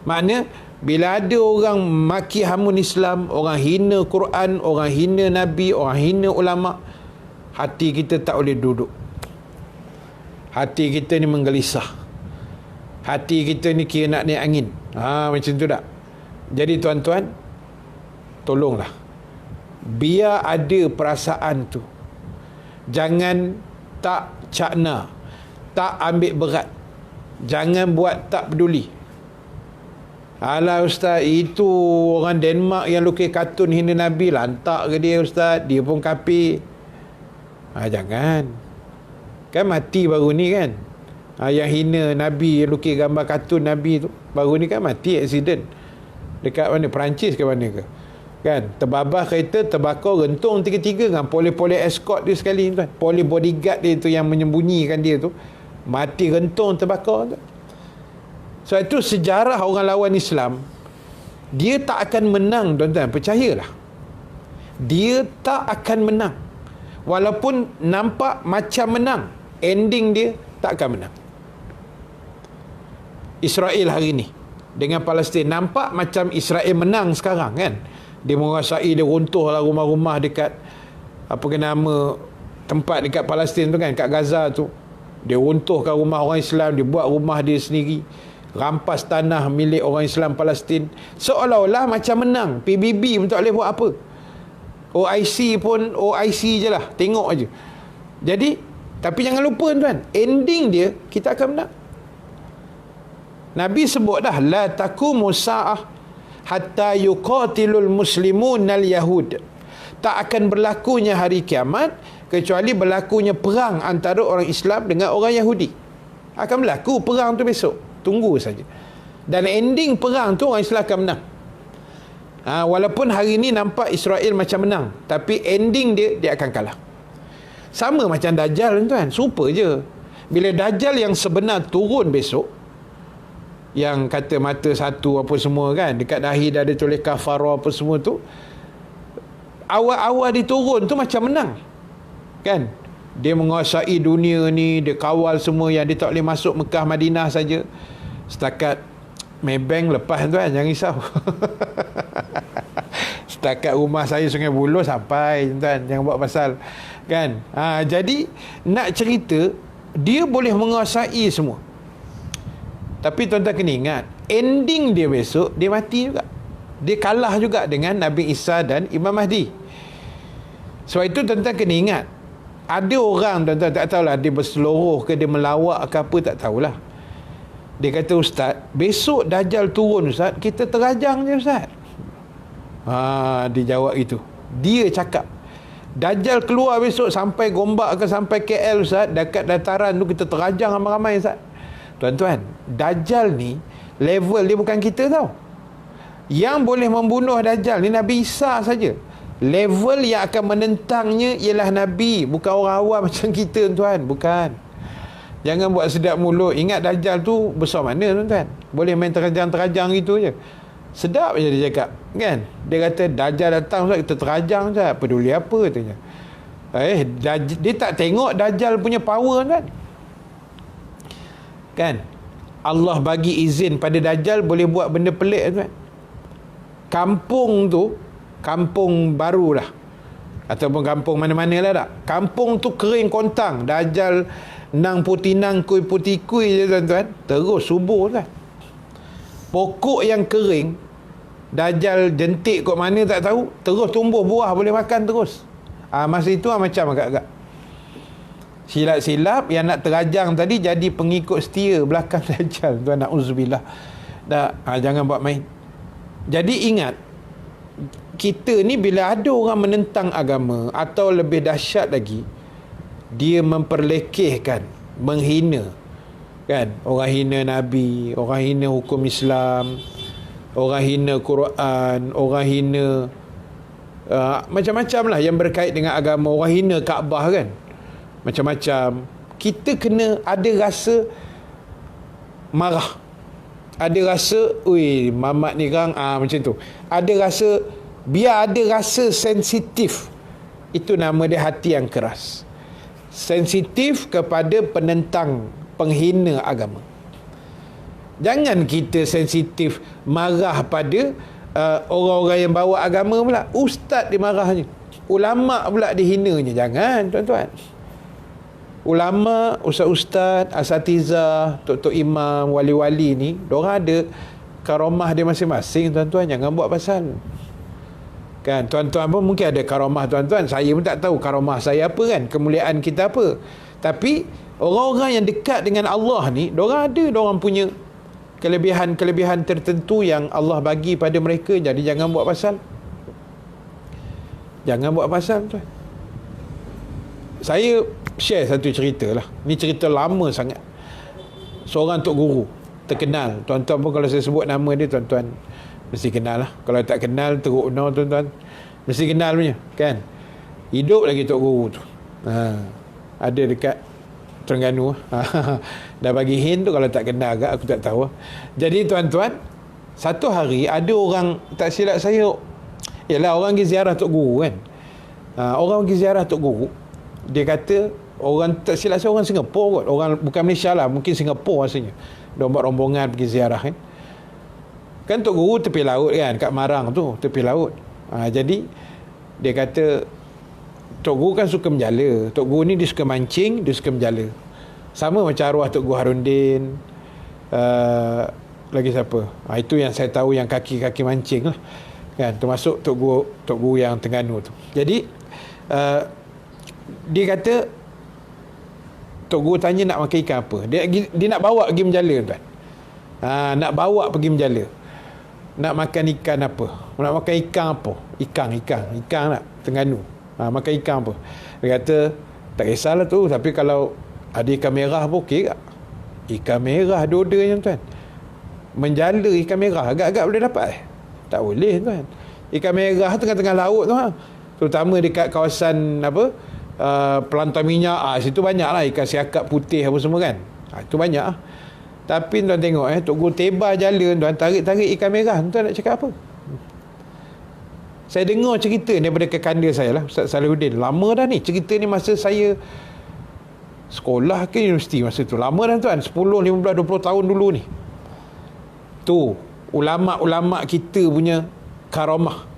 Makna bila ada orang maki hamun Islam, orang hina Quran, orang hina Nabi, orang hina ulama, hati kita tak boleh duduk. Hati kita ni menggelisah. Hati kita ni kira nak naik angin. Macam tu tak? Jadi tuan-tuan, tolonglah, biar ada perasaan tu. Jangan tak cakna, tak ambil berat. Jangan buat tak peduli. Alah ustaz, itu orang Denmark yang lukis kartun hina Nabi, lantak ke dia ustaz, dia pun kafir. Jangan. Kan mati baru ni kan. Yang hina Nabi, yang lukis gambar kartun Nabi tu, baru ni kan mati accident dekat mana, Perancis ke mana ke kan, terbabas kereta, terbakar, rentung tiga-tiga dengan poli-poli escort dia sekali tuan. Poli bodyguard dia tu yang menyembunyikan dia tu, mati rentung, terbakar tu. So itu sejarah orang lawan Islam, dia tak akan menang tuan-tuan, percayalah. Dia tak akan menang. Walaupun nampak macam menang, ending dia tak akan menang. Israel hari ni dengan Palestin, nampak macam Israel menang sekarang kan. Dia menguasai, dia runtuhlah rumah-rumah dekat apa ke nama tempat dekat Palestin tu kan, kat Gaza tu. Dia runtuhkan rumah orang Islam, dia buat rumah dia sendiri, rampas tanah milik orang Islam Palestin, seolah-olah macam menang. PBB pun tak boleh buat apa. OIC pun OIC je lah, tengok aje. Jadi, tapi jangan lupa tuan, ending dia kita akan menang. Nabi sebut dah, la taqumu sa'ah hatta yuqatilul muslimun al yahud. Tak akan berlakunya hari kiamat kecuali berlakunya perang antara orang Islam dengan orang Yahudi. Akan berlaku perang tu besok, tunggu saja. Dan ending perang tu orang Islam akan menang. Walaupun hari ni nampak Israel macam menang, tapi ending dia akan kalah. Sama macam Dajjal tuan, serupa je. Bila Dajjal yang sebenar turun besok, yang kata mata satu apa semua kan, dekat dahi dah ada tulis kafarah apa semua tu, awal-awal dia turun tu macam menang kan. Dia menguasai dunia ni, dia kawal semua, yang dia tak boleh masuk Mekah Madinah saja. Setakat Maybank lepas tuan, jangan risau. Setakat rumah saya Sungai Buloh sampai tuan, jangan buat pasal Kan? Jadi nak cerita, dia boleh menguasai semua. Tapi tuan-tuan kena ingat, ending dia besok, dia mati juga. Dia kalah juga dengan Nabi Isa dan Imam Mahdi. Sebab itu tuan-tuan kena ingat, ada orang tuan-tuan tak tahulah dia berseluruh ke, dia melawak ke apa, tak tahulah. Dia kata, Ustaz, besok Dajjal turun Ustaz, kita terajang je Ustaz. Dia jawab itu. Dia cakap, Dajjal keluar besok sampai Gombak ke sampai KL Ustaz, dekat dataran tu kita terajang ramai-ramai Ustaz. Tuan-tuan, Dajjal ni level dia bukan kita tau. Yang boleh membunuh Dajjal ni Nabi Isa saja. Level yang akan menentangnya ialah Nabi, bukan orang awam macam kita tuan, bukan. Jangan buat sedap mulut. Ingat Dajjal tu besar mana tuan-tuan? Boleh main terajang-terajang gitu je. Sedap je dia cakap, kan? Dia kata Dajjal datang Ustaz, kita terajang Ustaz, peduli apa katanya. Dia tak tengok Dajjal punya power kan? Kan? Allah bagi izin pada Dajjal boleh buat benda pelik tuan. Kampung tu, kampung baru dah, ataupun kampung mana-mana lah tak, kampung tu kering kontang. Dajjal nang putinang kui putikui je tuan-tuan, terus subur kan. Pokok yang kering Dajjal jentik kat mana tak tahu, terus tumbuh buah, boleh makan terus. Masa itu macam agak-agak silap-silap yang nak terajang tadi jadi pengikut setia belakang Dajjal tuan, na'udzubillah. Jangan buat main. Jadi ingat, kita ni bila ada orang menentang agama, atau lebih dahsyat lagi, dia memperlekehkan, menghina, kan? Orang hina Nabi, orang hina hukum Islam, orang hina Quran, orang hina macam-macam lah yang berkait dengan agama. Orang hina Kaabah kan, macam-macam. Kita kena ada rasa marah, ada rasa mamat ni kan, macam tu. Ada rasa, biar ada rasa sensitif. Itu nama dia hati yang keras, sensitif kepada penentang, penghina agama. Jangan kita sensitif marah pada orang-orang yang bawa agama pula. Ustaz dimarahnya, ulama pula dihinanya. Jangan tuan-tuan. Ulama, ustaz-ustaz, asatizah, tok-tok imam, wali-wali ni, diorang ada karamah dia masing-masing tuan-tuan. Jangan buat pasal. Kan, tuan-tuan pun mungkin ada karamah tuan-tuan. Saya pun tak tahu karamah saya apa kan, kemuliaan kita apa. Tapi orang-orang yang dekat dengan Allah ni, diorang ada, diorang punya kelebihan-kelebihan tertentu yang Allah bagi pada mereka. Jadi jangan buat pasal. Jangan buat pasal tuan. Saya share satu cerita lah. Ni cerita lama sangat. Seorang tok guru terkenal. Tuan-tuan pun kalau saya sebut nama dia, tuan-tuan mesti kenal lah. Kalau tak kenal, teruk no tuan-tuan, mesti kenal punya kan. Hidup lagi tok guru tu. Ada dekat Terengganu. Dah bagi hint tu, kalau tak kenal agak aku tak tahu. Jadi tuan-tuan, satu hari ada orang, tak silap saya, ialah orang pergi ziarah tok guru kan. Orang pergi ziarah tok guru, dia kata, orang tak silap saya orang Singapura kot, orang bukan Malaysia lah, mungkin Singapura rasanya. Dia buat rombongan pergi ziarah kan. Kan tok guru tepi laut kan, kat Marang tu tepi laut. Jadi dia kata, tok guru kan suka menjala. Tok guru ni dia suka mancing, dia suka menjala. Sama macam arwah tok guru Harundin, lagi siapa? Itu yang saya tahu, yang kaki-kaki mancing lah kan, termasuk tok guru yang Terengganu tu. Jadi dia kata, tok guru tanya nak makan ikan apa. Dia nak bawa pergi menjala tuan. Nak bawa pergi menjala. Nak makan ikan apa? Nak makan ikan apa? Ikan nak Terengganu. Makan ikan apa? Dia kata, tak kisahlah tu, tapi kalau ada ikan merah pun okey tak? Ikan merah dua-duanya tuan. Menjala ikan merah agak-agak boleh dapat tak boleh tuan. Ikan merah tengah-tengah laut tu terutama dekat kawasan pelantar minyak, situ banyak lah ikan siakap putih apa semua kan. Itu banyak lah. Tapi tuan tengok tok guru tebal jala tuan, tarik-tarik ikan merah. Tuan nak cakap apa? Saya dengar cerita daripada kekanda saya lah, Ustaz Salihuddin. Lama dah ni cerita ni, masa saya sekolah ke universiti masa tu. Lama dah tuan, 10, 15, 20 tahun dulu ni. Tu ulama-ulama kita punya karamah.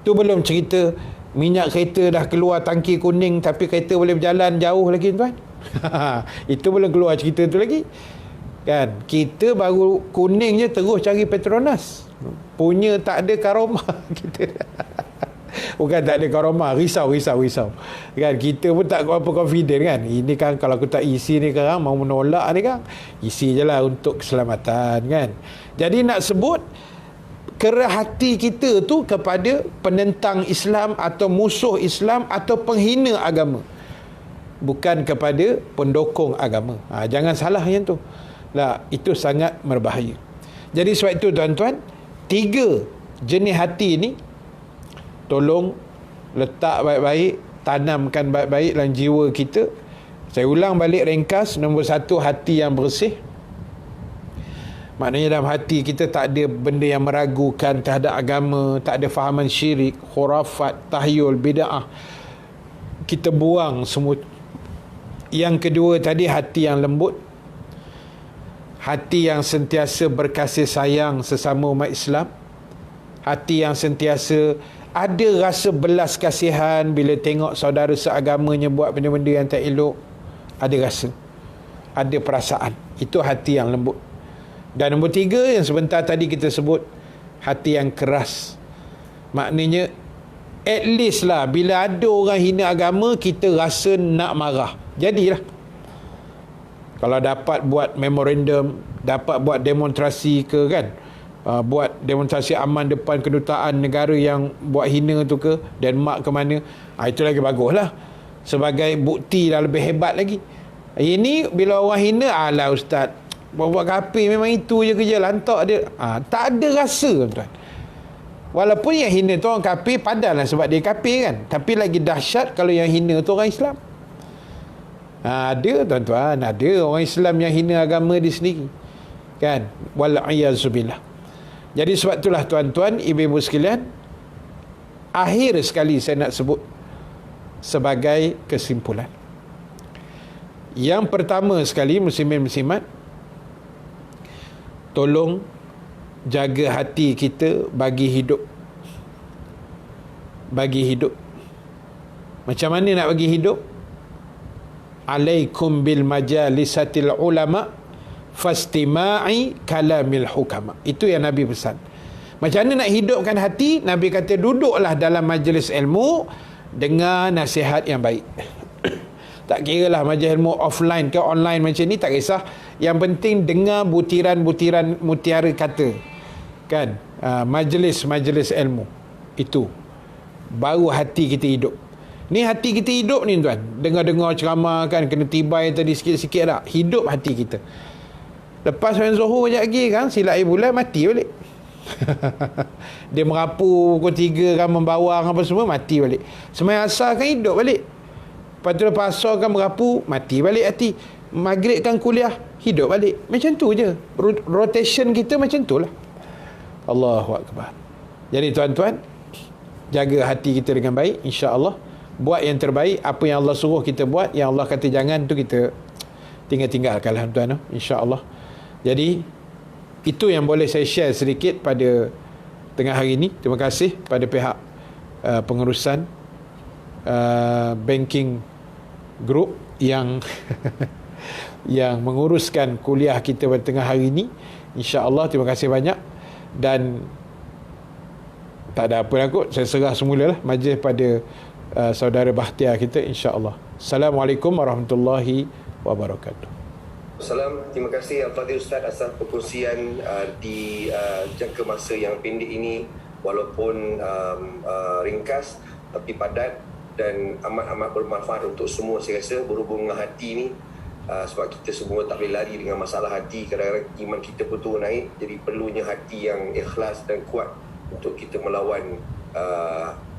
Tu belum cerita Minyak kereta dah keluar tangki kuning tapi kereta boleh berjalan jauh lagi tuan. Itu belum keluar cerita tu lagi. Kan? Kita baru kuning je terus cari Petronas. Punya tak ada karomah kita. Bukan tak ada karomah, risau. Kan kita pun tak apa confident kan. Ini kan kalau aku tak isi ni sekarang mau menolak ni kan. Isi je lah untuk keselamatan kan. Jadi nak sebut kerah hati kita tu kepada penentang Islam atau musuh Islam atau penghina agama, bukan kepada pendukung agama. Jangan salah yang tu lah, itu sangat berbahaya. Jadi sebab itu tuan-tuan, 3 jenis hati ni tolong letak baik-baik, tanamkan baik-baik dalam jiwa kita. Saya ulang balik ringkas. Nombor 1, hati yang bersih. Maknanya dalam hati kita tak ada benda yang meragukan terhadap agama, tak ada fahaman syirik, khurafat, tahyul, bid'ah. Kita buang semua. Yang kedua tadi, hati yang lembut. Hati yang sentiasa berkasih sayang sesama umat Islam. Hati yang sentiasa ada rasa belas kasihan bila tengok saudara seagamanya buat benda-benda yang tak elok. Ada rasa, ada perasaan. Itu hati yang lembut. Dan nombor 3 yang sebentar tadi kita sebut, hati yang keras. Maknanya at least lah bila ada orang hina agama, kita rasa nak marah. Jadilah, kalau dapat buat memorandum, dapat buat demonstrasi ke kan, buat demonstrasi aman depan kedutaan negara yang buat hina tu ke, Denmark ke mana, itu lagi bagus lah, sebagai bukti dah lebih hebat lagi. Ini bila orang hina, alah ustaz, buat kafir memang itu je kerja, lantak dia. Tak ada rasa tuan. Walaupun yang hina tu orang kafir, padahlah sebab dia kafir kan, tapi lagi dahsyat kalau yang hina tu orang Islam. Ada tuan-tuan, ada orang Islam yang hina agama dia sendiri kan, wal'iyazubillah. Jadi sebab itulah tuan-tuan, ibu-ibu sekalian, akhir sekali saya nak sebut sebagai kesimpulan. Yang pertama sekali, muslimin-muslimat, tolong jaga hati kita bagi hidup. Bagi hidup. Macam mana nak bagi hidup? Alaikum bil majalisatil ulama fastima'i kalamil hukama. Itu yang Nabi pesan. Macam mana nak hidupkan hati? Nabi kata duduklah dalam majlis ilmu, dengar nasihat yang baik. Tak kira lah majlis ilmu offline ke online macam ni, tak kisah. Yang penting dengar butiran-butiran mutiara kata kan, majlis-majlis ilmu. Itu baru hati kita hidup. Ni hati kita hidup ni tuan, dengar-dengar ceramah kan, kena tibai tadi sikit-sikit tak, hidup hati kita. Lepas main Zuhur sekejap lagi kan, silap air bulan, mati balik. Dia merapu pukul 3 kan, membawang apa semua, mati balik. Sembahyang asar kan hidup balik. Lepas tu lepas asar kan merapu, mati balik hati. Maghrib kan kuliah, hidup balik. Macam tu je rotation kita, macam tu lah. Allahu Akbar. Jadi tuan-tuan, jaga hati kita dengan baik, insya-Allah. Buat yang terbaik. Apa yang Allah suruh kita buat, yang Allah kata jangan tu kita tinggalkan lah tuan-tuan, insya-Allah. Jadi itu yang boleh saya share sedikit pada tengah hari ini. Terima kasih pada pihak pengurusan banking group yang yang menguruskan kuliah kita pada tengah hari ini. InsyaAllah, terima kasih banyak. Dan tak ada apa nak kot, saya serah semula lah majlis pada saudara Bahtiar kita, insyaAllah. Assalamualaikum warahmatullahi wabarakatuh. Salam, terima kasih Al-Fadhil Ustaz atas perkongsian di jangka masa yang pendek ini, walaupun ringkas tapi padat dan amat-amat bermanfaat untuk semua saya rasa, berhubung dengan hati ni. Sebab kita semua tak boleh lari dengan masalah hati, kadang-kadang iman kita pun turun naik, jadi perlunya hati yang ikhlas dan kuat untuk kita melawan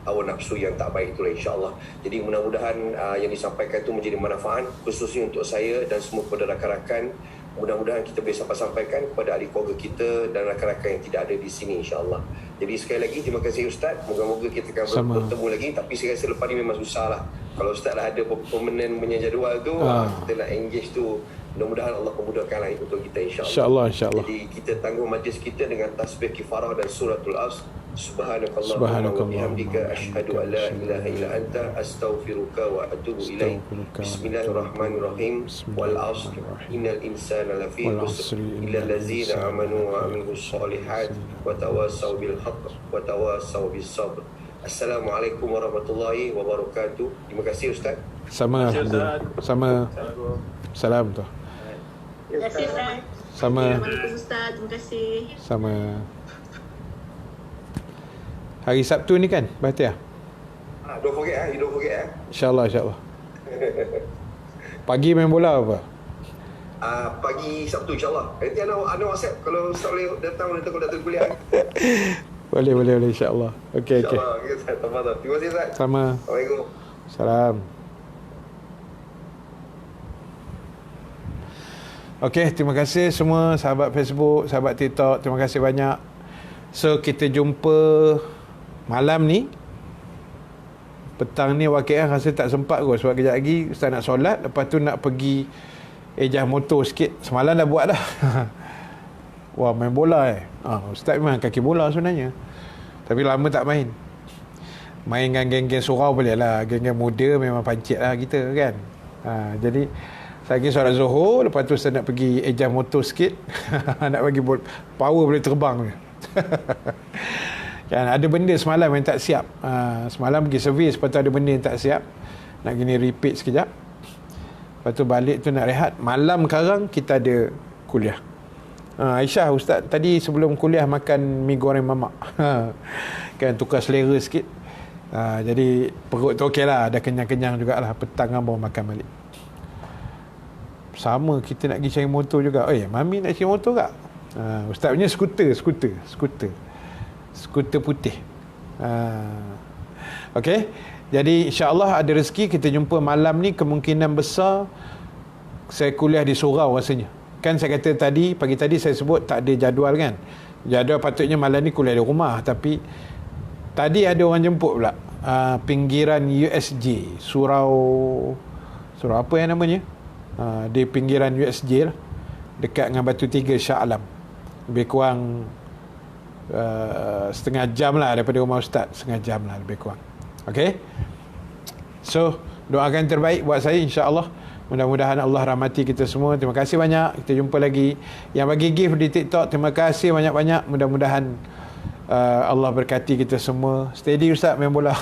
hawa nafsu yang tak baik itulah, insya-Allah. Jadi mudah-mudahan yang disampaikan itu menjadi manfaat khususnya untuk saya dan semua kepada rakan-rakan. Mudah-mudahan kita boleh sampaikan kepada ahli keluarga kita dan rakan-rakan yang tidak ada di sini, insya-Allah. Jadi sekali lagi terima kasih Ustaz. Moga-moga kita akan bertemu lagi, tapi saya rasa lepas ni memang susah lah. Kalau Ustaz dah ada permanent punya jadual tu, kita nak engage tu, mudah-mudahan Allah memudahkan lah untuk kita, insya-Allah. Insya-Allah. Jadi kita tangguh majlis kita dengan tasbih kifarah dan suratul As. Subhanakallahumma wa bihamdika asyhadu an la ilaha illa anta astaghfiruka wa atubu ilaik. Bismillahirrahmanirrahim. Wal 'asr innal insana lafi khusr illa allazina amanu wa amilus solihat wa tawassaw bil haqq wa tawassaw bis sabr. Assalamualaikum warahmatullahi wabarakatuh. Terima kasih Ustaz. Sama, alhamdulillah. Sama. Salam tu. Terima kasih Ustaz. Sama. Assalamualaikum Ustaz. Terima kasih. Sama. Hari Sabtu ni kan, Bahtiar? Don't forget you don't forget InsyaAllah, insyaAllah. Pagi main bola apa? Pagi Sabtu insyaAllah. Nanti ana WhatsApp kalau Ustaz boleh datang kalau datang kuliah. Boleh, insyaAllah. Okey. InsyaAllah. Tafadhal. Terima kasih Ustaz. Sama. Assalamualaikum. Salam. Okey, terima kasih semua sahabat Facebook, sahabat TikTok. Terima kasih banyak. So, kita jumpa malam ni. Petang ni Waqiah rasa tak sempat kot sebab kejap lagi Ustaz nak solat, lepas tu nak pergi ejah motor sikit. Semalam dah buat dah. Wah, main bola Ustaz memang kaki bola sebenarnya, tapi lama tak main. Main dengan geng-geng surau boleh lah. Geng-geng muda memang pancit lah kita kan. Jadi saya pergi solat Zuhur, lepas tu saya nak pergi ejah motor sikit. Nak bagi power boleh terbang. Kan, ada benda semalam yang tak siap. Semalam pergi servis, lepas tu ada benda yang tak siap, nak gini repeat sekejap, lepas tu balik tu nak rehat. Malam sekarang kita ada kuliah. Aisyah, Ustaz tadi sebelum kuliah makan mi goreng mamak. Kan, tukar selera sikit. Jadi perut tu okey lah, dah kenyang-kenyang jugalah. Petang kan baru makan balik. Sama, kita nak pergi cari motor juga. Mami nak cari motor tak? Ustaz punya skuter putih. Okey. Jadi insya-Allah ada rezeki kita jumpa malam ni. Kemungkinan besar saya kuliah di surau rasanya. Kan saya kata tadi, pagi tadi saya sebut tak ada jadual kan. Jadual patutnya malam ni kuliah di rumah, tapi tadi ada orang jemput pula. Pinggiran USJ, surau apa yang namanya? Di pinggiran USJ lah, dekat dengan Batu Tiga Shah Alam. Lebih kurang setengah jam lah daripada rumah Ustaz. Setengah jam lah lebih kurang. Okay. So doakan terbaik buat saya, insya-Allah. Mudah-mudahan Allah rahmati kita semua. Terima kasih banyak. Kita jumpa lagi. Yang bagi gift di TikTok, terima kasih banyak-banyak. Mudah-mudahan Allah berkati kita semua. Steady Ustaz main bola.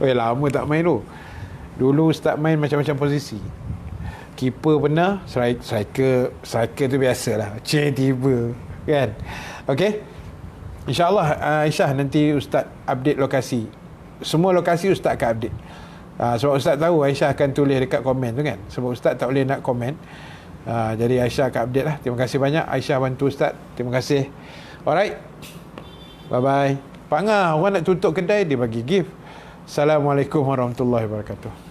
Lama tak main tu. Dulu Ustaz main macam-macam posisi. Keeper pernah, striker tu biasalah. Tiba kan. Okey. InsyaAllah Aisyah nanti Ustaz update lokasi. Semua lokasi Ustaz akan update. Sebab Ustaz tahu Aisyah akan tulis dekat komen tu kan. Sebab Ustaz tak boleh nak komen. Jadi Aisyah akan update lah. Terima kasih banyak Aisyah bantu Ustaz. Terima kasih. Alright. Bye-bye. Pangah orang nak tutup kedai dia bagi gift. Assalamualaikum warahmatullahi wabarakatuh.